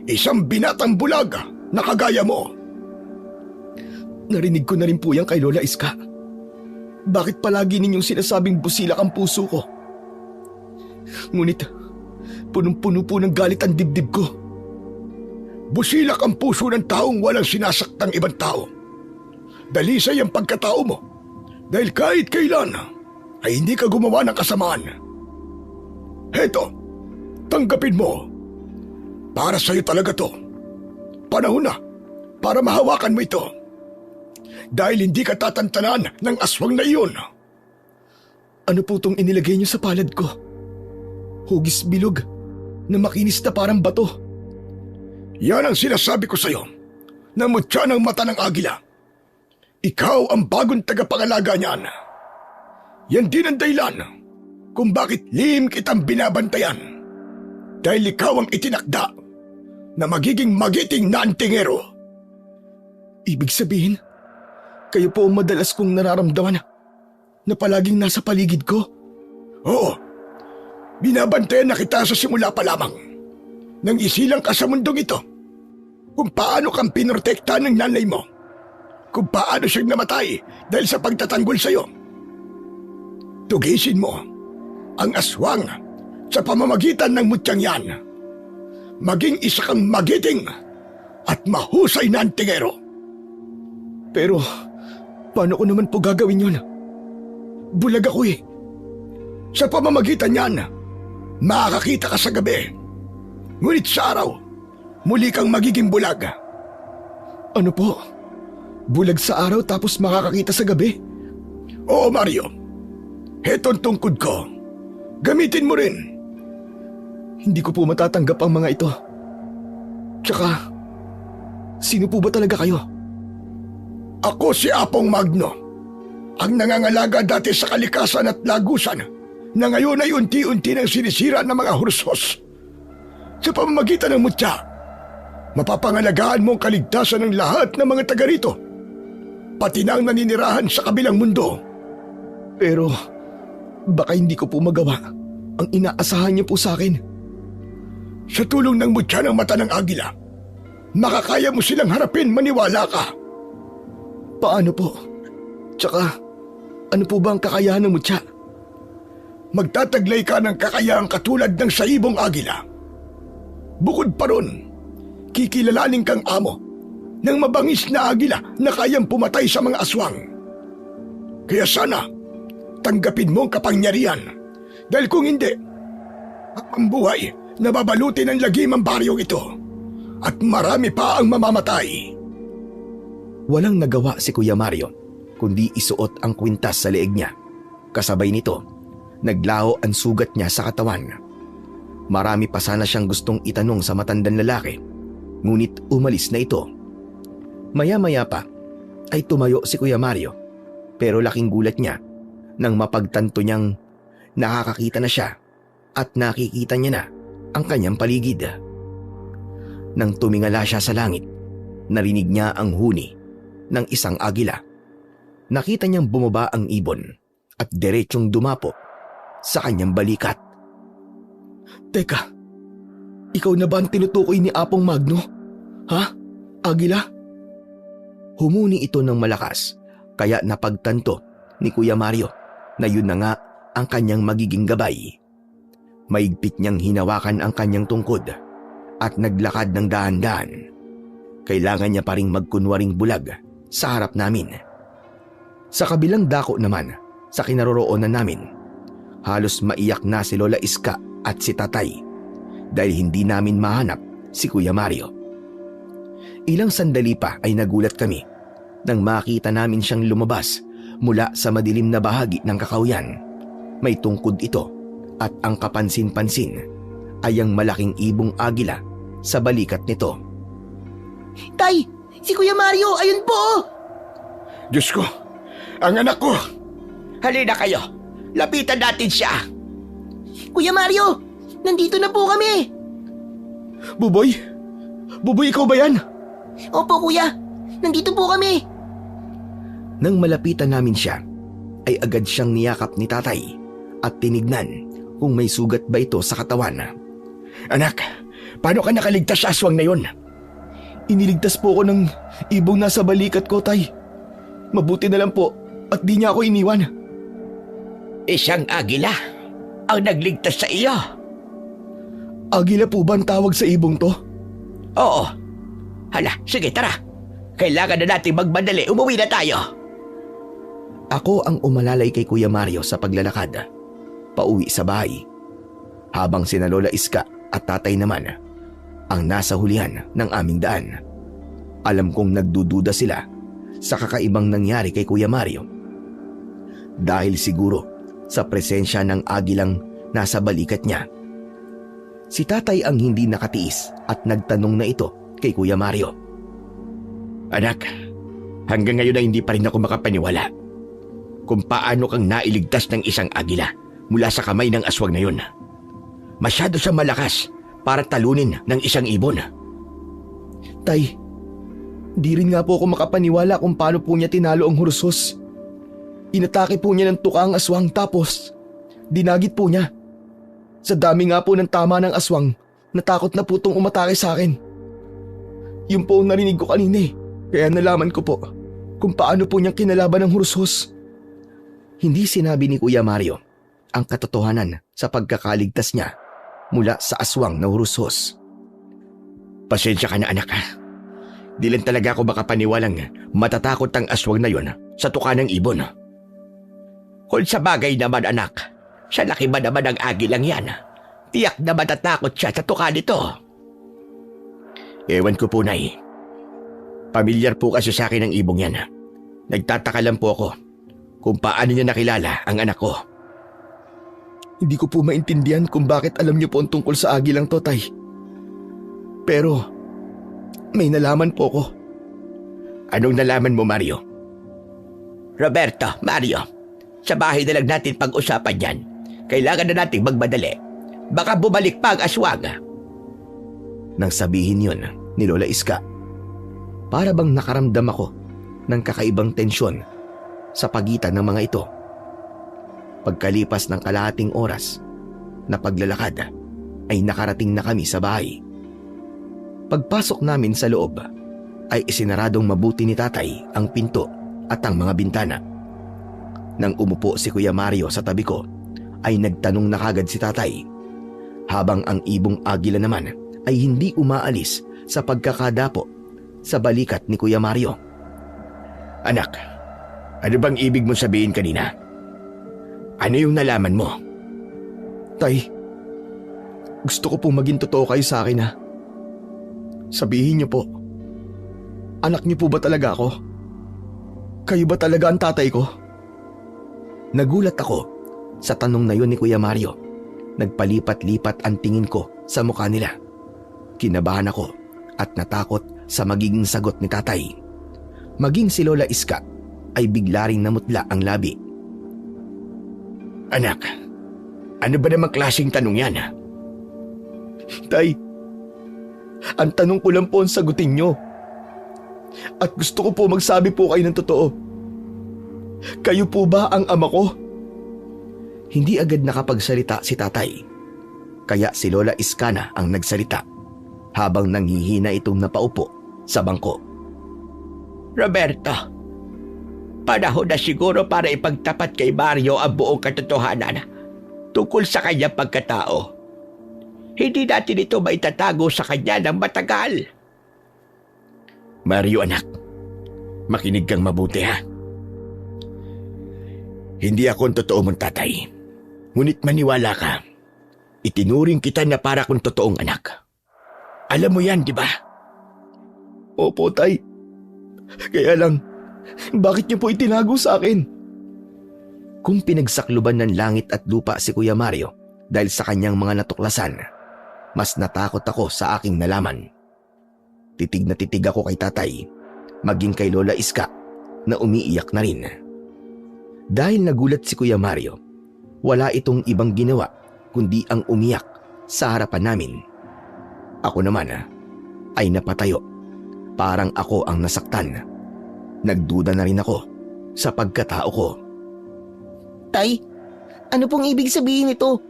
Isang binatang bulag na kagaya mo. Narinig ko na rin po yan kay Lola Iska. Bakit palagi ninyong sinasabing busilak ang puso ko? Ngunit, punong-puno po ng galit ang dibdib ko. Busilak ang puso ng taong walang sinasaktang ibang tao. Dalisay ang pagkatao mo dahil kahit kailan ay hindi ka gumawa ng kasamaan. Heto, tanggapin mo. Para sa'yo talaga to. Panahon na para mahawakan mo ito. Dahil hindi ka tatantanan ng aswang na iyon. Ano po itong inilagay niyo sa palad ko? Hugis bilog na makinis na parang bato. Yan ang sinasabi ko sa'yo na mutya ng mata ng agila. Ikaw ang bagong tagapangalaga niyan. Yan din ang dahilan kung bakit lihim kitang binabantayan. Dahil ikaw ang itinakda na magiging magiting na antingero. Ibig sabihin, kayo po ang madalas kong nararamdaman na palaging nasa paligid ko? Oo, binabantayan na kita sa simula pa lamang. Nang isilang ka sa mundong ito, kung paano kang pinrotekta ng nanay mo, kung paano siyang namatay dahil sa pagtatanggol sa'yo. Tugisin mo ang aswang sa pamamagitan ng mutyang yan. Maging isa kang magiting at mahusay na antingero. Pero, paano ko naman po gagawin yun? Bulag ako eh. Sa pamamagitan yan, makakakita ka sa gabi. Ngunit sa araw, muli kang magiging bulag. Ano po? Bulag sa araw tapos makakakita sa gabi? Oo, Mario. Hetong tungkod ko. Gamitin mo rin. Hindi ko po matatanggap ang mga ito. Tsaka, sino po ba talaga kayo? Ako si Apong Magno, ang nangangalaga dati sa kalikasan at lagusan na ngayon ay unti-unti nang sinisira ng mga hursos. Sa pamamagitan ng mutya, mapapangalagaan mo ang kaligtasan ng lahat ng mga taga rito, pati na ang naninirahan sa kabilang mundo. Pero, baka hindi ko po magawa ang inaasahan niyo po sa akin. Sa tulong ng mutya ng mata ng agila, makakaya mo silang harapin, maniwala ka. Paano po? Tsaka, ano po ba ang kakayahan ng mutya? Magtataglay ka ng kakayahang katulad ng saibong agila. Bukod pa ron, kikilalanin kang amo ng mabangis na agila na kayang pumatay sa mga aswang. Kaya sana, tanggapin mo ang kapangyarihan dahil kung hindi, ang buhay na babalutin ng lagim ang baryong ito at marami pa ang mamamatay. Walang nagawa si Kuya Mario kundi isuot ang kwintas sa leeg niya. Kasabay nito, naglaho ang sugat niya sa katawan. Marami pa sana siyang gustong itanong sa matandang lalaki, ngunit umalis na ito. Maya-maya pa ay tumayo si Kuya Mario, pero laking gulat niya nang mapagtanto niyang nakakakita na siya at nakikita niya na ang kanyang paligid. Nang tumingala siya sa langit, narinig niya ang huni ng isang agila. Nakita niyang bumaba ang ibon at diretsyong dumapo sa kanyang balikat. Teka, ikaw na ba ang tinutukoy ni Apong Magno? Ha? Agila? Humuni ito ng malakas, kaya napagtanto ni Kuya Mario na yun na nga ang kanyang magiging gabay. Maigpit niyang hinawakan ang kanyang tungkod at naglakad ng dahan-dahan. Kailangan niya pa ring magkunwaring bulag sa harap namin. Sa kabilang dako naman, sa kinaroroonan namin, halos maiyak na si Lola Iska at si Tatay dahil hindi namin mahanap si Kuya Mario. Ilang sandali pa ay nagulat kami nang makita namin siyang lumabas mula sa madilim na bahagi ng kakawyan. May tungkod ito at ang kapansin-pansin ay ang malaking ibong agila sa balikat nito. Tay, si Kuya Mario, ayun po! Diyos ko, ang anak ko! Halina kayo, lapitan natin siya. Kuya Mario, nandito na po kami! Buboy? Buboy, ikaw ba yan? Opo kuya, nandito po kami! Nang malapitan namin siya, ay agad siyang niyakap ni Tatay at tinignan kung may sugat ba ito sa katawan. Anak, paano ka nakaligtas sa aswang na yun? Iniligtas po ako ng ibong nasa balikat ko, Tay. Mabuti na lang po at di niya ako iniwan. Isang agila ang nagligtas sa iyo. Agila po ba ang tawag sa ibong to? Oo. Hala, sige tara. Kailangan na natin magmadali, umuwi na tayo. Ako ang umalalay kay Kuya Mario sa paglalakad, pauwi sa bahay, habang sina Lola Iska at Tatay naman ang nasa hulihan ng aming daan. Alam kong nagdududa sila sa kakaibang nangyari kay Kuya Mario. Dahil siguro sa presensya ng agilang nasa balikat niya. Si Tatay ang hindi nakatiis at nagtanong na ito kay Kuya Mario. Anak, hanggang ngayon ay hindi pa rin ako makapaniwala kung paano kang nailigtas ng isang agila mula sa kamay ng aswang na yun. Masyado siyang malakas para talunin ng isang ibon. Tay, di rin nga po ako makapaniwala kung paano po niya tinalo ang hursos. Inatake po niya ng tuka ang aswang tapos dinagit po niya. Sa dami nga po ng tama ng aswang, natakot na po itong umatake sa akin. Yun po ang narinig ko kanina kaya nalaman ko po kung paano po niyang kinalaban ng hursos. Hindi sinabi ni Kuya Mario ang katotohanan sa pagkakaligtas niya mula sa aswang na hursos. Pasensya ka na anak ha. Di lang talaga ako makapaniwalang matatakot ang aswang na yon sa tuka ng ibon. Kung sa bagay naman anak, sa laki ba naman ang agilang yan? Tiyak na matatakot siya sa tuka nito. Ewan ko po, Nay. Pamilyar po kasi sa akin ang ibong yan. Nagtataka lang po ako kung paano niya nakilala ang anak ko. Hindi ko po maintindihan kung bakit alam niyo po ang tungkol sa agilang to, Tay. Pero, may nalaman po ko. Anong nalaman mo, Mario? Roberto, Mario, sa bahay na lang natin pag-usapan yan. Kailangan na nating magmadali. Baka bumalik pa ang aswang. Nang sabihin yun ni Lola Iska, para bang nakaramdam ako ng kakaibang tensyon sa pagitan ng mga ito. Pagkalipas ng kalahating oras na paglalakad ay nakarating na kami sa bahay. Pagpasok namin sa loob ay isinaradong mabuti ni tatay ang pinto at ang mga bintana. Nang umupo si Kuya Mario sa tabi ko ay nagtanong na kagad si tatay, habang ang ibong agila naman ay hindi umaalis sa pagkakadapo sa balikat ni Kuya Mario. Anak, ano bang ibig mong sabihin kanina? Ano yung nalaman mo? Tay, gusto ko pong maging totoo kayo sa akin, ha. Sabihin niyo po, anak niyo po ba talaga ako? Kayo ba talaga ang tatay ko? Nagulat ako sa tanong na yun ni Kuya Mario. Nagpalipat-lipat ang tingin ko sa mukha nila. Kinabahan ako at natakot sa magiging sagot ni tatay. Maging si Lola Iska ay bigla ring namutla ang labi. Anak, ano ba namang klaseng tanong yan? Tay, ang tanong ko lang po ang sagutin nyo. At gusto ko po magsabi po kayo ng totoo. Kayo po ba ang ama ko? Hindi agad nakapagsalita si tatay. Kaya si Lola Iskana ang nagsalita habang nanghihina itong napaupo sa bangko. Roberto, panahon na siguro para ipagtapat kay Mario ang buong katotohanan tungkol sa kanyang pagkatao. Hindi natin ito maitatago sa kanya ng matagal. Mario anak, makinig kang mabuti ha. Hindi ako ang totoo mong tatay. Ngunit maniwala ka. Itinuring kita na para kong totoong anak. Alam mo yan, di ba? Opo, tay. Kaya lang, bakit niyo po itinago sa akin? Kung pinagsakluban ng langit at lupa si Kuya Mario dahil sa kanyang mga natuklasan, mas natakot ako sa aking nalaman. Titig na titig ako kay tatay, maging kay Lola Iska na umiiyak na rin. Dahil nagulat si Kuya Mario, wala itong ibang ginawa kundi ang umiyak sa harapan namin. Ako naman ay napatayo, parang ako ang nasaktan. Nagduda na rin ako sa pagkatao ko. Tay, ano pong ibig sabihin nito?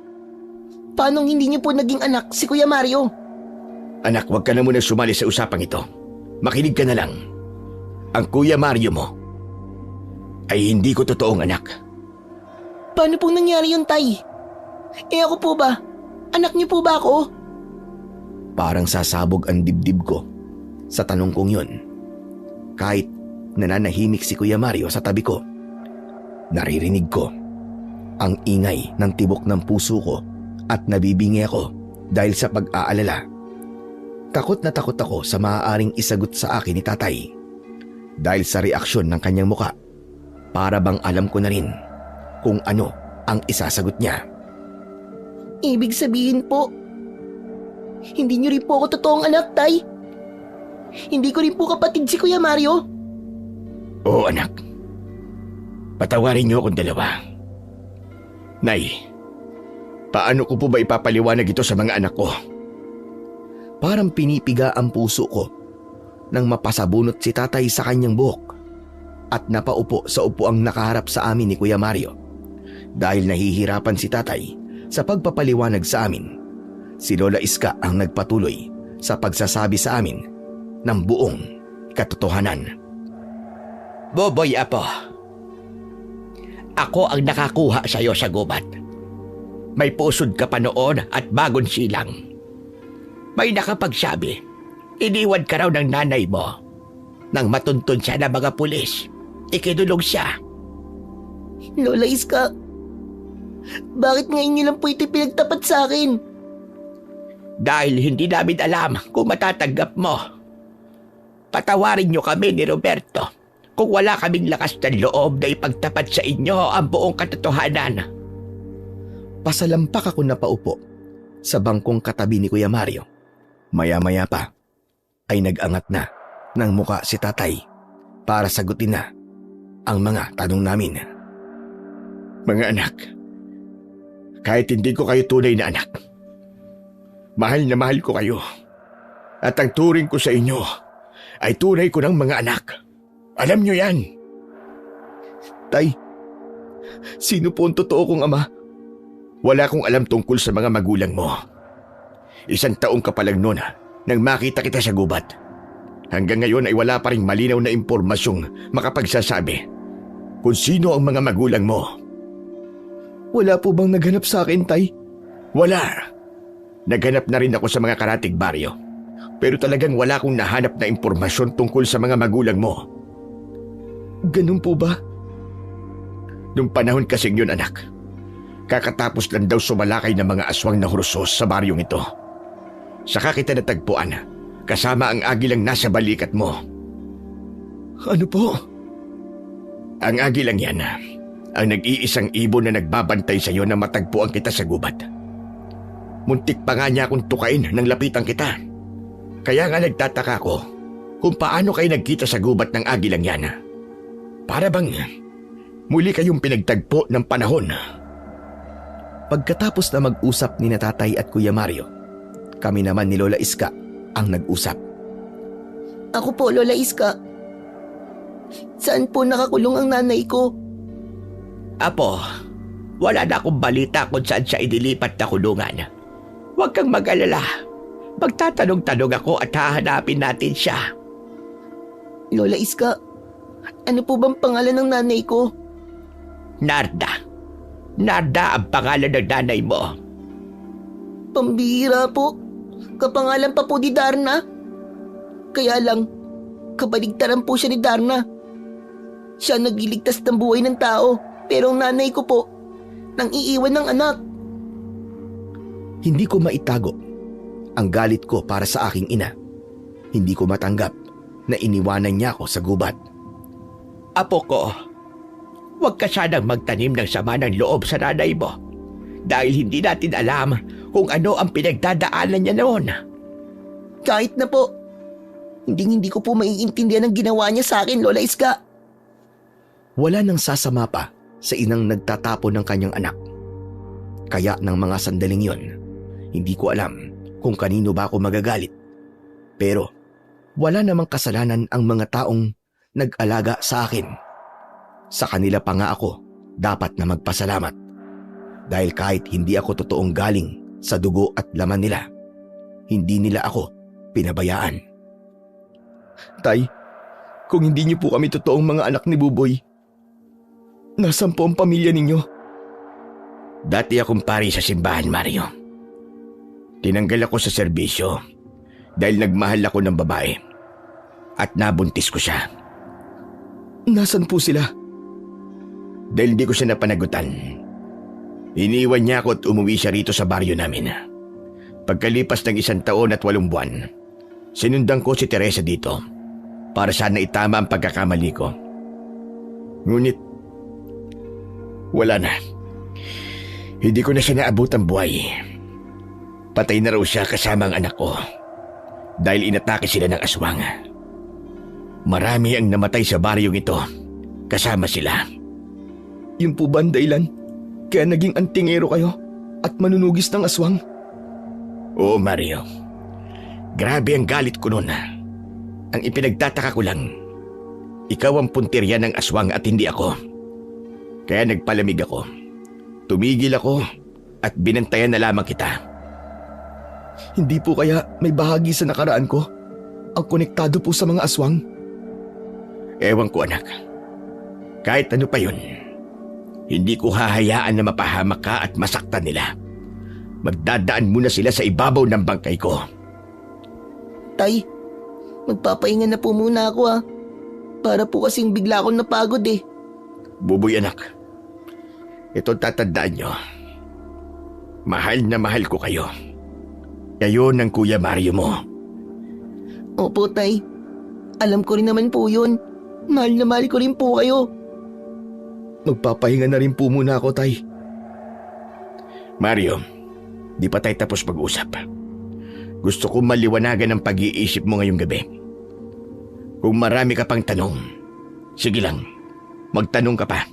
Paano hindi niyo po naging anak si Kuya Mario? Anak, huwag ka na muna sumali sa usapang ito. Makinig ka na lang. Ang Kuya Mario mo ay hindi ko totoong anak. Paano pong nangyari yun, Tay? Ako po ba? Anak niyo po ba ako? Parang sasabog ang dibdib ko sa tanong kong yun. Kahit nananahimik si Kuya Mario sa tabi ko, naririnig ko ang ingay ng tibok ng puso ko at nabibingi ako dahil sa pag-aalala. Takot na takot ako sa maaaring isagot sa akin ni tatay. Dahil sa reaksyon ng kanyang muka, para bang alam ko na rin kung ano ang isasagot niya. Ibig sabihin po, hindi niyo rin po ako totoong anak, Tay? Hindi ko rin po kapatid si Kuya Mario? Oo, anak. Patawarin niyo akong dalawa. Nay, paano ko po ba ipapaliwanag ito sa mga anak ko? Parang pinipiga ang puso ko nang mapasabunot si tatay sa kanyang buhok at napaupo sa upuang nakaharap sa amin ni Kuya Mario. Dahil nahihirapan si tatay sa pagpapaliwanag sa amin, si Lola Iska ang nagpatuloy sa pagsasabi sa amin ng buong katotohanan. Boboy Apo, ako ang nakakuha sa iyo sa gubat. May pusod ka pa noon at bagong silang. May nakapagsabi, iniwan ka raw ng nanay mo. Nang matuntun siya ng mga pulis, ikinulong siya. Lola Iska, bakit ngayon niyo lang po ito pinagtapat sa akin? Dahil hindi namin alam kung matatanggap mo. Patawarin niyo kami ni Roberto kung wala kaming lakas ng loob na ipagtapat sa inyo ang buong katotohanan. Pasalampak ako na paupo sa bangkong katabi ni Kuya Mario. Maya-maya pa ay nag-angat na ng muka si tatay para sagutin na ang mga tanong namin. Mga anak, kahit hindi ko kayo tunay na anak, mahal na mahal ko kayo. At ang turing ko sa inyo ay tunay ko ng mga anak. Alam nyo yan. Tay, sino po ang totoo kong ama? Wala akong alam tungkol sa mga magulang mo. 1 taong ka pa lang noon nang makita kita sa gubat. Hanggang ngayon ay wala pa ring malinaw na impormasyong makapagsasabi kung sino ang mga magulang mo. Wala po bang naghanap sa akin, Tay? Wala. Naghanap na rin ako sa mga karatig baryo. Pero talagang wala akong nahanap na impormasyon tungkol sa mga magulang mo. Ganun po ba? Nung panahon kasing yun, anak, kakatapos lang daw sumalakay ng mga aswang na hurusos sa baryong ito. Saka kita natagpuan, kasama ang agilang nasa balikat mo. Ano po? Ang agilang yan, ang nag-iisang ibon na nagbabantay sa iyo na matagpuan kita sa gubat. Muntik pa nga niya akong tukain nang lapitan kita. Kaya nga nagtataka ko kung paano kayo nagkita sa gubat ng agilang yan. Para bang muli kayong pinagtagpo ng panahon. Pagkatapos na mag-usap ni Tatay at Kuya Mario, kami naman ni Lola Iska ang nag-usap. Ako po, Lola Iska. Saan po nakakulong ang nanay ko? Apo, wala na akong balita kung saan siya inilipat na kulungan. Huwag kang mag-alala. Magtatanong-tanong ako at hahanapin natin siya. Lola Iska, ano po bang pangalan ng nanay ko? Narda. Narda ang pangalan ng nanay mo. Pambihira po. Kapangalan pa po ni Darna. Kaya lang, kabaligtaran po siya ni Darna. Siya nagliligtas ng buhay ng tao, pero ang nanay ko po, nang iiwan ng anak. Hindi ko maitago ang galit ko para sa aking ina. Hindi ko matanggap na iniwanan niya ako sa gubat. Apo ko, huwag ka sanang magtanim ng sama ng loob sa nanay mo dahil hindi natin alam kung ano ang pinagdadaanan niya noon. Kahit na po, hindi ko po maiintindihan ang ginawa niya sa akin, Lola Iska. Wala nang sasama pa sa inang nagtatapon ng kanyang anak. Kaya ng mga sandaling yon, hindi ko alam kung kanino ba ako magagalit. Pero wala namang kasalanan ang mga taong nag-alaga sa akin. Sa kanila pa nga ako dapat na magpasalamat. Dahil kahit hindi ako totoong galing sa dugo at laman nila, hindi nila ako pinabayaan. Tay, kung hindi niyo po kami totoong mga anak ni Buboy, nasaan po ang pamilya ninyo? Dati akong pari sa simbahan, Mario. Tinanggal ako sa serbisyo dahil nagmahal ako ng babae at nabuntis ko siya. Nasaan po sila? Dahil hindi ko siya napanagutan, iniwan niya ako at umuwi siya rito sa baryo namin. Pagkalipas ng 1 taon at 8 buwan, sinundan ko si Teresa dito para sana itama ang pagkakamali ko. Ngunit, wala na. Hindi ko na siya naabot ang buhay. Patay na raw siya kasama ang anak ko dahil inatake sila ng aswang. Marami ang namatay sa baryong ito kasama sila. Yun po ba ang dahilan kaya naging antingero kayo at manunugis ng aswang? Oo, Mario. Grabe ang galit ko noon. Ang ipinagtataka ko lang, ikaw ang puntirya ng aswang at hindi ako. Kaya nagpalamig ako. Tumigil ako at binantayan na lamang kita. Hindi po kaya may bahagi sa nakaraan ko ang konektado po sa mga aswang? Ewan ko, anak. Kahit ano pa yun, hindi ko hahayaan na mapahamak ka at masaktan nila. Magdadaan muna sila sa ibabaw ng bangkay ko. Tay, magpapahinga na po muna ako Para po kasing bigla akong napagod eh. Buboy, anak. Ito tatandaan nyo. Mahal na mahal ko kayo. Kayo ng Kuya Mario mo. Opo, Tay. Alam ko rin naman po yun. Mahal na mahal ko rin po kayo. Magpapahinga na rin po muna ako, Tay. Mario, di pa tayo tapos pag-usap. Gusto ko maliwanagan ang pag-iisip mo ngayong gabi. Kung marami ka pang tanong, sige lang, magtanong ka pa.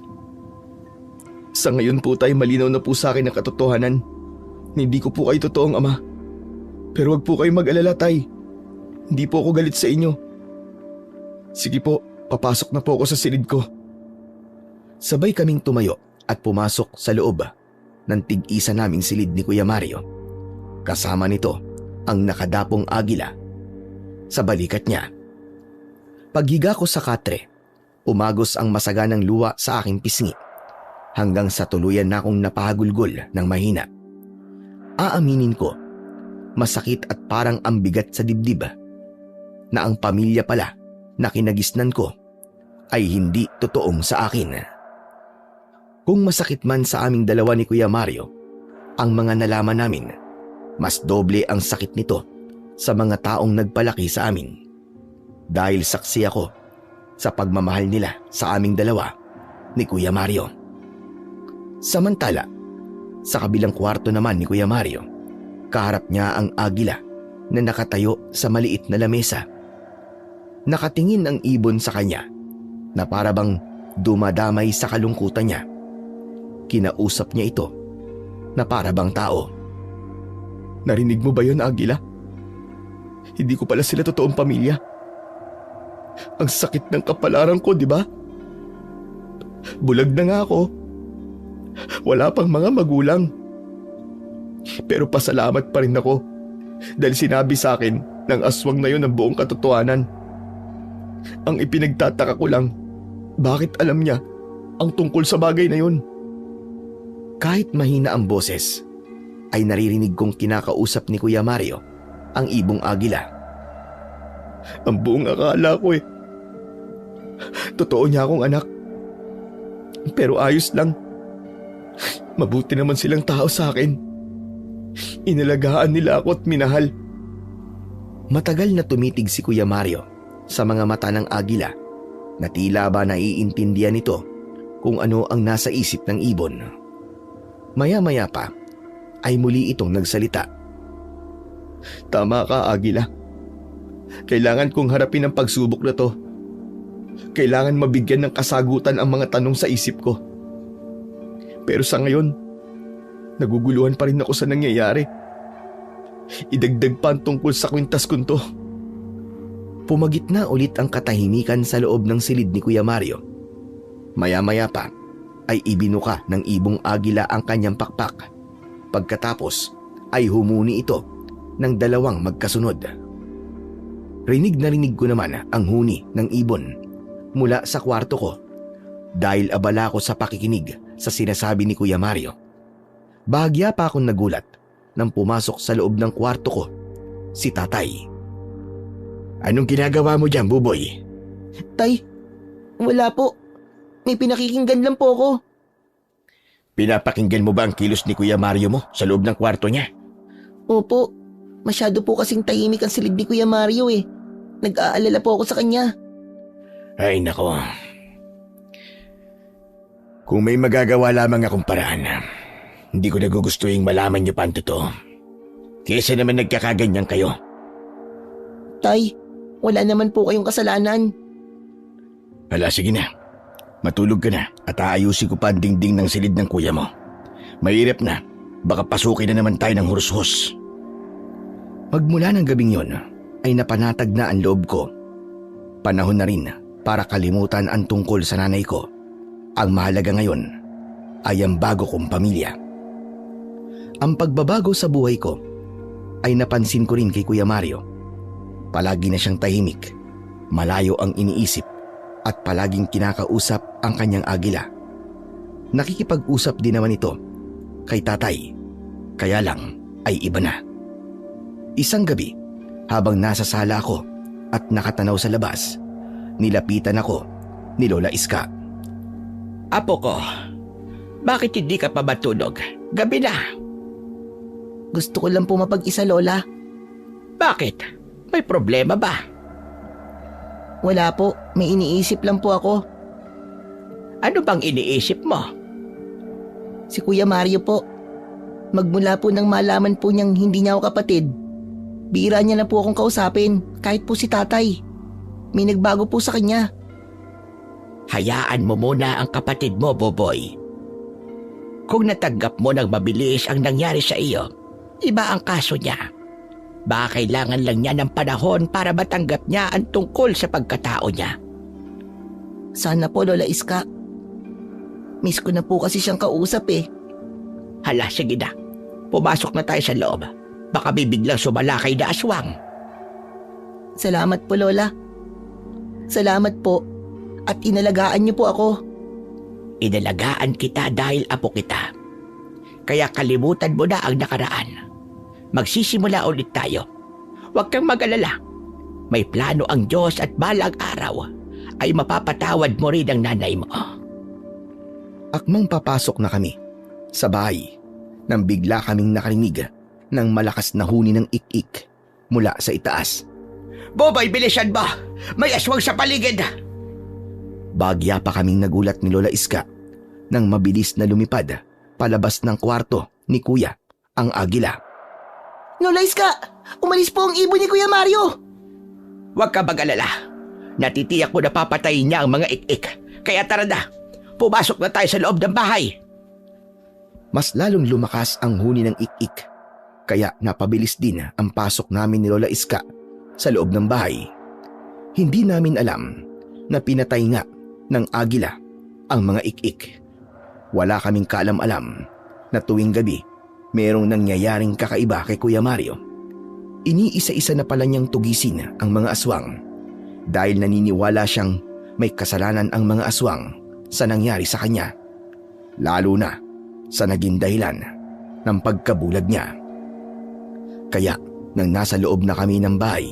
Sa ngayon po, Tay, malinaw na po sa akin ang katotohanan. Hindi ko po kayo totoong ama. Pero wag po kayo mag-alala, Tay. Hindi po ako galit sa inyo. Sige po, papasok na po ako sa silid ko. Sabay kaming tumayo at pumasok sa loob ng tig-isa naming silid ni Kuya Mario. Kasama nito ang nakadapong agila sa balikat niya. Paghiga ko sa katre, umagos ang masaganang luwa sa aking pisngi hanggang sa tuluyan na akong napahagulgol ng mahina. Aaminin ko, masakit at parang ang bigat sa dibdib na ang pamilya pala na kinagisnan ko ay hindi totoong sa akin. Kung masakit man sa aming dalawa ni Kuya Mario, ang mga nalaman namin, mas doble ang sakit nito sa mga taong nagpalaki sa amin. Dahil saksi ako sa pagmamahal nila sa aming dalawa ni Kuya Mario. Samantala, sa kabilang kwarto naman ni Kuya Mario, kaharap niya ang agila na nakatayo sa maliit na lamesa. Nakatingin ang ibon sa kanya na para bang dumadamay sa kalungkutan niya. Kinausap niya ito na para bang tao. Narinig mo ba yun, Agila? Hindi ko pala sila totoong pamilya. Ang sakit ng kapalaran ko, di ba? Bulag na nga ako. Wala pang mga magulang. Pero pasalamat pa rin ako dahil sinabi sa akin ng aswang na yun ang buong katotohanan. Ang ipinagtataka ko lang, bakit alam niya ang tungkol sa bagay na yun? Kahit mahina ang boses, ay naririnig kong kinakausap ni Kuya Mario ang ibong agila. Ang buong akala ko totoo niya akong anak. Pero ayos lang. Mabuti naman silang tao sa akin. Inalagaan nila ako at minahal. Matagal na tumitig si Kuya Mario sa mga mata ng agila na tila ba naiintindihan nito kung ano ang nasa isip ng ibon. Maya-maya pa ay muli itong nagsalita. Tama ka, Agila. Kailangan kong harapin ang pagsubok na to. Kailangan mabigyan ng kasagutan ang mga tanong sa isip ko. Pero sa ngayon, naguguluhan pa rin ako sa nangyayari. Idagdag pa ang tungkol sa kwintas ko to. Pumagitna ulit ang katahimikan sa loob ng silid ni Kuya Mario. Maya-maya pa ay ibinuka ng ibong agila ang kanyang pakpak. Pagkatapos ay humuni ito ng dalawang magkasunod. Rinig na rinig ko naman ang huni ng ibon mula sa kwarto ko dahil abala ko sa pakikinig sa sinasabi ni Kuya Mario. Bahagya pa akong nagulat nang pumasok sa loob ng kwarto ko si Tatay. Anong ginagawa mo dyan, Buboy? Tay, wala po. May pinakikinggan lang po ako. Pinapakinggan mo ba ang kilos ni Kuya Mario mo sa loob ng kwarto niya? Opo, masyado po kasing tahimik ang silid ni Kuya Mario Nag-aalala po ako sa kanya. Ay nako. Kung may magagawa lamang akong paraan, hindi ko nagugustuhin malaman niyo pa ang totoo. Kesa naman nagkakaganyan kayo. Tay, wala naman po kayong kasalanan. Hala, sige na. Matulog ka na at aayusin ko pa ang dingding ng silid ng kuya mo. Mahirap na, baka pasukin na naman tayo ng hurus-hus. Magmula ng gabing yon ay napanatag na ang loob ko. Panahon na rin para kalimutan ang tungkol sa nanay ko. Ang mahalaga ngayon ay ang bago kong pamilya. Ang pagbabago sa buhay ko ay napansin ko rin kay Kuya Mario. Palagi na siyang tahimik, malayo ang iniisip at palaging kinakausap ang kanyang agila. Nakikipag-usap din naman ito kay Tatay, kaya lang ay iba na. Isang gabi, habang nasa sala ako at nakatanaw sa labas, nilapitan ako ni Lola Iska. Apo ko, bakit hindi ka pa matulog? Gabi na. Gusto ko lang po mapag-isa, Lola. Bakit? May problema ba? Wala po, may iniisip lang po ako. Ano bang iniisip mo? Si Kuya Mario po. Magmula po nang malaman po niyang hindi niya ako kapatid, bira niya na po akong kausapin, kahit po si tatay. May nagbago po sa kanya. Hayaan mo muna ang kapatid mo, Boboy. Kung natanggap mo ng mabilis ang nangyari sa iyo, iba ang kaso niya. Baka kailangan lang niya ng panahon para matanggap niya ang tungkol sa pagkatao niya. Sana po, Lola Iska. Miss ko na po kasi siyang kausap eh. Hala, sige na. Pumasok na tayo sa loob. Baka bibiglang sumalakay na aswang. Salamat po, Lola. Salamat po. At inalagaan niyo po ako. Inalagaan kita dahil apo kita. Kaya kalimutan mo na ang nakaraan. Magsisimula ulit tayo. Huwag kang mag-alala. May plano ang Diyos at balang araw ay mapapatawad mo rin ang nanay mo. Akmang papasok na kami sa bahay nang bigla kaming nakarinig ng malakas na huni ng ik-ik mula sa itaas. Boboy, bilisan mo! May aswang sa paligid! Bagya pa kaming nagulat ni Lola Iska nang mabilis na lumipad palabas ng kwarto ni Kuya ang agila. Lola Iska! Umalis po ang ibon ni Kuya Mario! Huwag ka mag-alala. Natitiyak mo na papatayin niya ang mga ik-ik. Kaya tara na, pumasok na tayo sa loob ng bahay. Mas lalong lumakas ang huni ng ik-ik, kaya napabilis din ang pasok namin ni Lola Iska sa loob ng bahay. Hindi namin alam na pinatay nga ng agila ang mga ik-ik. Wala kaming kaalam-alam na tuwing gabi mayroong nangyayaring kakaiba kay Kuya Mario. Iniisa-isa na pala niyang tugisin ang mga aswang dahil naniniwala siyang may kasalanan ang mga aswang sa nangyari sa kanya, lalo na sa naging dahilan ng pagkabulag niya. Kaya nang nasa loob na kami ng bahay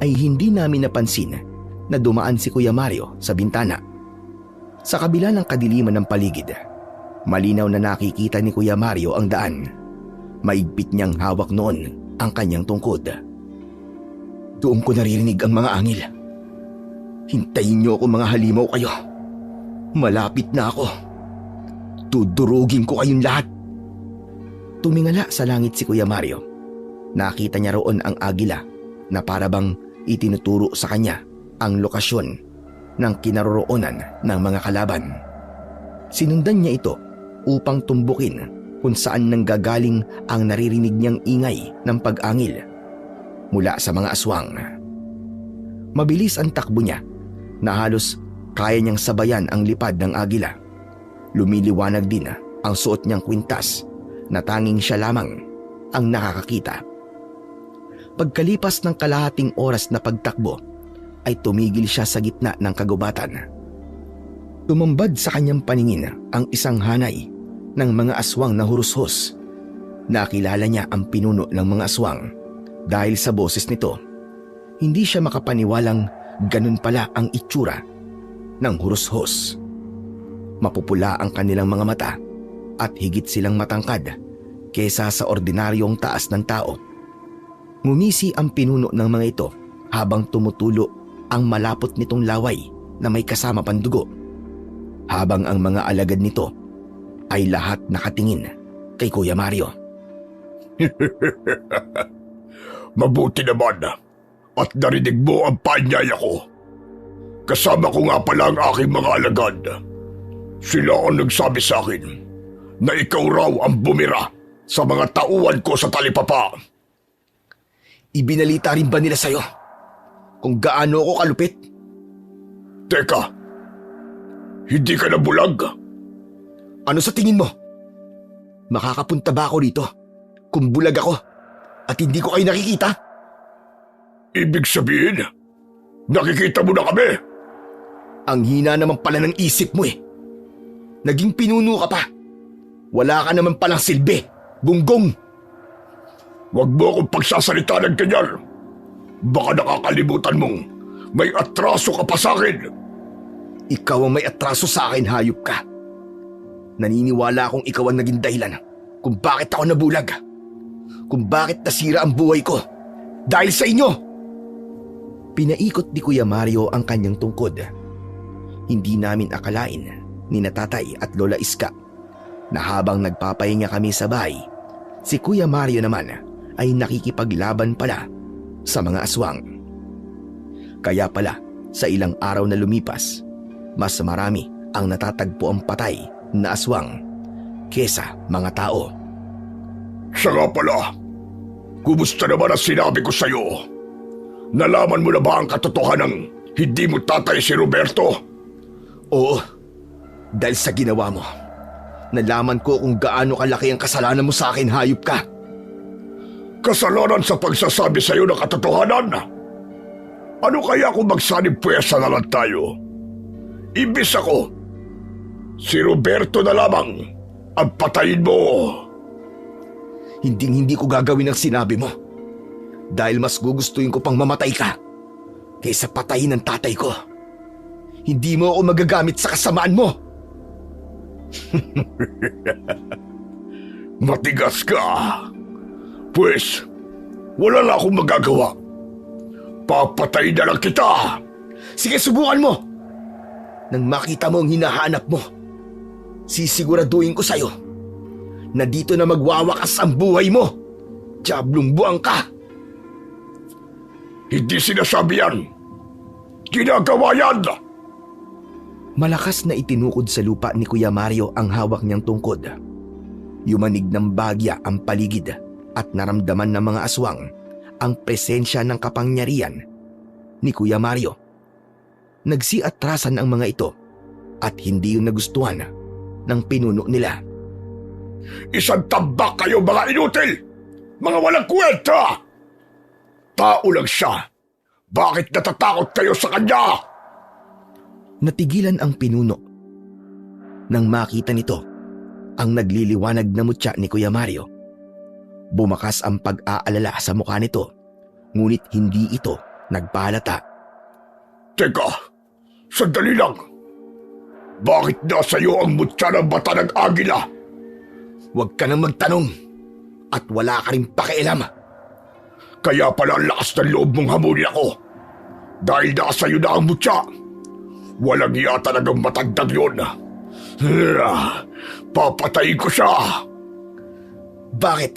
ay hindi namin napansin na dumaan si Kuya Mario sa bintana. Sa kabila ng kadiliman ng paligid, malinaw na nakikita ni Kuya Mario ang daan. Maigpit niyang hawak noon ang kanyang tungkod. Doon ko naririnig ang mga angil. Hintayin niyo ako, mga halimaw kayo. Malapit na ako. Tudurugin ko kayong lahat. Tumingala sa langit si Kuya Mario. Nakita niya roon ang agila na parabang itinuturo sa kanya ang lokasyon ng kinaroroonan ng mga kalaban. Sinundan niya ito upang tumbukin kung saan nanggagaling ang naririnig niyang ingay ng pag-angil mula sa mga aswang. Mabilis ang takbo niya na halos kaya niyang sabayan ang lipad ng agila. Lumiliwanag din ang suot niyang kwintas na tanging siya lamang ang nakakakita. Pagkalipas ng kalahating oras na pagtakbo, ay tumigil siya sa gitna ng kagubatan. Tumambad sa kanyang paningin ang isang hanay ng mga aswang na hurushos. Nakilala niya ang pinuno ng mga aswang dahil sa boses nito. Hindi siya makapaniwalang ganun pala ang itsura ng hurushos. Mapupula ang kanilang mga mata at higit silang matangkad kesa sa ordinaryong taas ng tao. Ngumisi ang pinuno ng mga ito habang tumutulo ang malapot nitong laway na may kasama pang dugo, habang ang mga alagad nito ay lahat nakatingin kay Kuya Mario. Mabuti naman at narinig mo ang paanyaya ko. Kasama ko nga pala ang aking mga alagad. Sila ang nagsabi sa akin na ikaw raw ang bumira sa mga tauhan ko sa talipapa. Ibinalita rin ba nila sa'yo kung gaano ako kalupit? Teka, hindi ka na bulag? Ano sa tingin mo? Makakapunta ba ako dito kung bulag ako at hindi ko kayo nakikita? Ibig sabihin, nakikita mo na kami? Ang hina naman pala ng isip mo eh. Naging pinuno ka pa. Wala ka naman palang silbi, gunggong. Huwag mo akong pagsasalita ng ganyan. Baka nakakalimutan mong may atraso ka pa sa akin. Ikaw ang may atraso sa akin, hayop ka. Naniniwala akong ikaw ang naging dahilan kung bakit ako nabulag. kung bakit nasira ang buhay ko. Dahil sa inyo! Pinaikot ni Kuya Mario ang kanyang tungkod. Hindi namin akalain ni Natatay at Lola Iska na habang nagpapahinga kami sa bahay, si Kuya Mario naman ay nakikipaglaban pala sa mga aswang. Kaya pala sa ilang araw na lumipas, mas marami ang natatagpo ang patay na aswang kesa mga tao. Siya nga pala, kumusta naman ang sinabi ko sa'yo? Nalaman mo na ba ang katotohanang hindi mo tatay si Roberto? Oo, dahil sa ginawa mo, nalaman ko kung gaano kalaki ang kasalanan mo sa akin, hayop ka. Kasalanan sa pagsasabi sa'yo ng katotohanan? Ano kaya kung magsanib puwersa na lang tayo? Imbis ako, si Roberto na lamang ang patayin mo. Hindi ko gagawin ang sinabi mo. Dahil mas gugustuhin ko pang mamatay ka kaysa patayin ang tatay ko. Hindi mo ako magagamit sa kasamaan mo. Matigas ka. Pues, wala na akong magagawa. Papatayin na lang kita. Sige, subukan mo. Nang makita mo ang hinahanap mo, sisiguraduhin ko sa'yo na dito na magwawakas ang buhay mo. Diablong buwang ka. Hindi sinasabi yan. Ginagawa yan. Malakas na itinukod sa lupa ni Kuya Mario ang hawak niyang tungkod. Yumanig ng bagya ang paligid at naramdaman ng mga aswang ang presensya ng kapangyarihan ni Kuya Mario. Nagsiatrasan ang mga ito at hindi yung nagustuhan ng pinuno nila. Isang tambak kayo mga inutil! Mga walang kwenta! Tao lang siya. Bakit natatakot kayo sa kanya? Natigilan ang pinuno. Nang makita nito ang nagliliwanag na mutya ni Kuya Mario, bumakas ang pag-aalala sa mukha nito, ngunit hindi ito nagpahalata. Teka, sandali lang. Bakit nasa iyo ang mutya ng mata ng agila? Huwag ka nang magtanong at wala ka rin pakialam. Kaya pala ang lakas ng loob mong hamunin ako. Dahil nasa iyo na ang mutya. Walang iya talagang matandang yun. Papatayin ko siya. Bakit?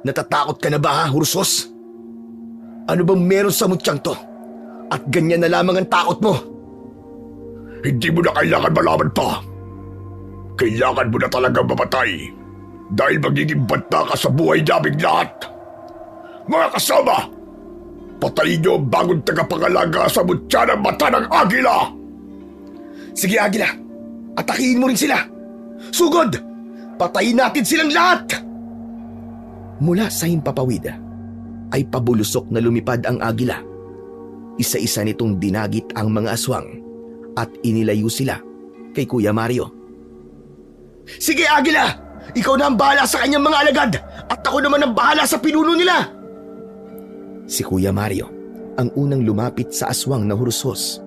Natatakot ka na ba, ha, Hursos? Ano bang meron sa mutyang to? At ganyan na lamang ang takot mo? Hindi mo na kailangan malaman pa. Kailangan mo na talagang mamatay. Dahil magiging banta ka sa buhay naming lahat. Mga kasama, patayin niyo ang bagong tagapangalaga sa mutya ng mata ng agila! Sige, Agila. Atakihin mo rin sila. Sugod! Patayin natin silang lahat! Mula sa himpapawid ay pabulusok na lumipad ang agila. Isa-isa nitong dinagit ang mga aswang at inilayo sila kay Kuya Mario. Sige, Agila! Ikaw na ang bahala sa kanyang mga alagad at ako naman ang bahala sa pinuno nila! Si Kuya Mario ang unang lumapit sa aswang na Hursos.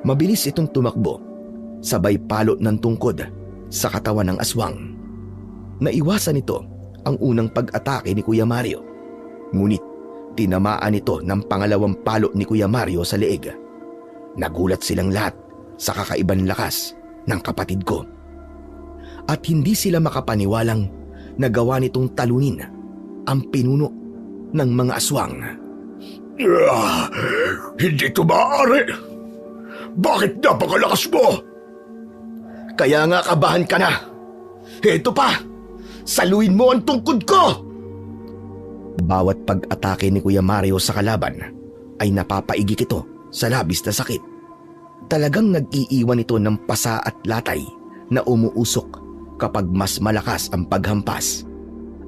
Mabilis itong tumakbo, sabay palot ng tungkod sa katawan ng aswang. Naiwasan nito ang unang pag-atake ni Kuya Mario. Ngunit tinamaan ito ng pangalawang palot ni Kuya Mario sa leeg. Nagulat silang lahat sa kakaibang lakas ng kapatid ko. At hindi sila makapaniwalang nagawa nitong talunin ang pinuno ng mga aswang. Hindi ito maaari. Bakit napakalakas mo? Kaya nga kabahan ka na. Heto pa, saluin mo ang tungkod ko! Bawat pag-atake ni Kuya Mario sa kalaban ay napapaigik ito sa labis na sakit. Talagang nag-iiwan ito ng pasa at latay na umuusok kapag mas malakas ang paghampas.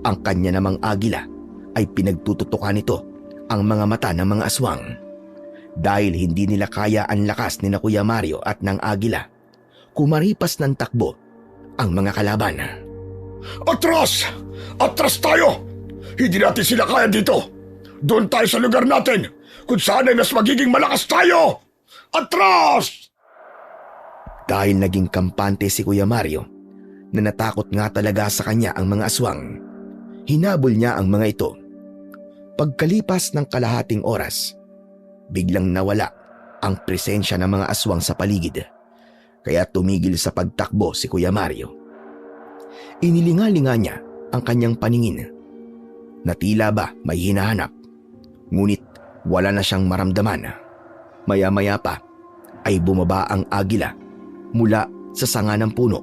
Ang kanya namang agila ay pinagtututukan nito ang mga mata ng mga aswang. Dahil hindi nila kaya ang lakas ni na Kuya Mario at ng agila, kumaripas ng takbo ang mga kalaban. Atras! Atras tayo! Hindi natin sila kaya dito. Doon tayo sa lugar natin, kung saan ay mas magiging malakas tayo! Atras! Dahil naging kampante si Kuya Mario, na natakot nga talaga sa kanya ang mga aswang, Hinabol niya ang mga ito. Pagkalipas ng kalahating oras, biglang nawala ang presensya ng mga aswang sa paligid, kaya tumigil sa pagtakbo si Kuya Mario. Inilingalinga niya ang kanyang paningin na tila ba may hinahanap, ngunit wala na siyang maramdaman. Maya-maya pa ay bumaba ang agila mula sa sanga ng puno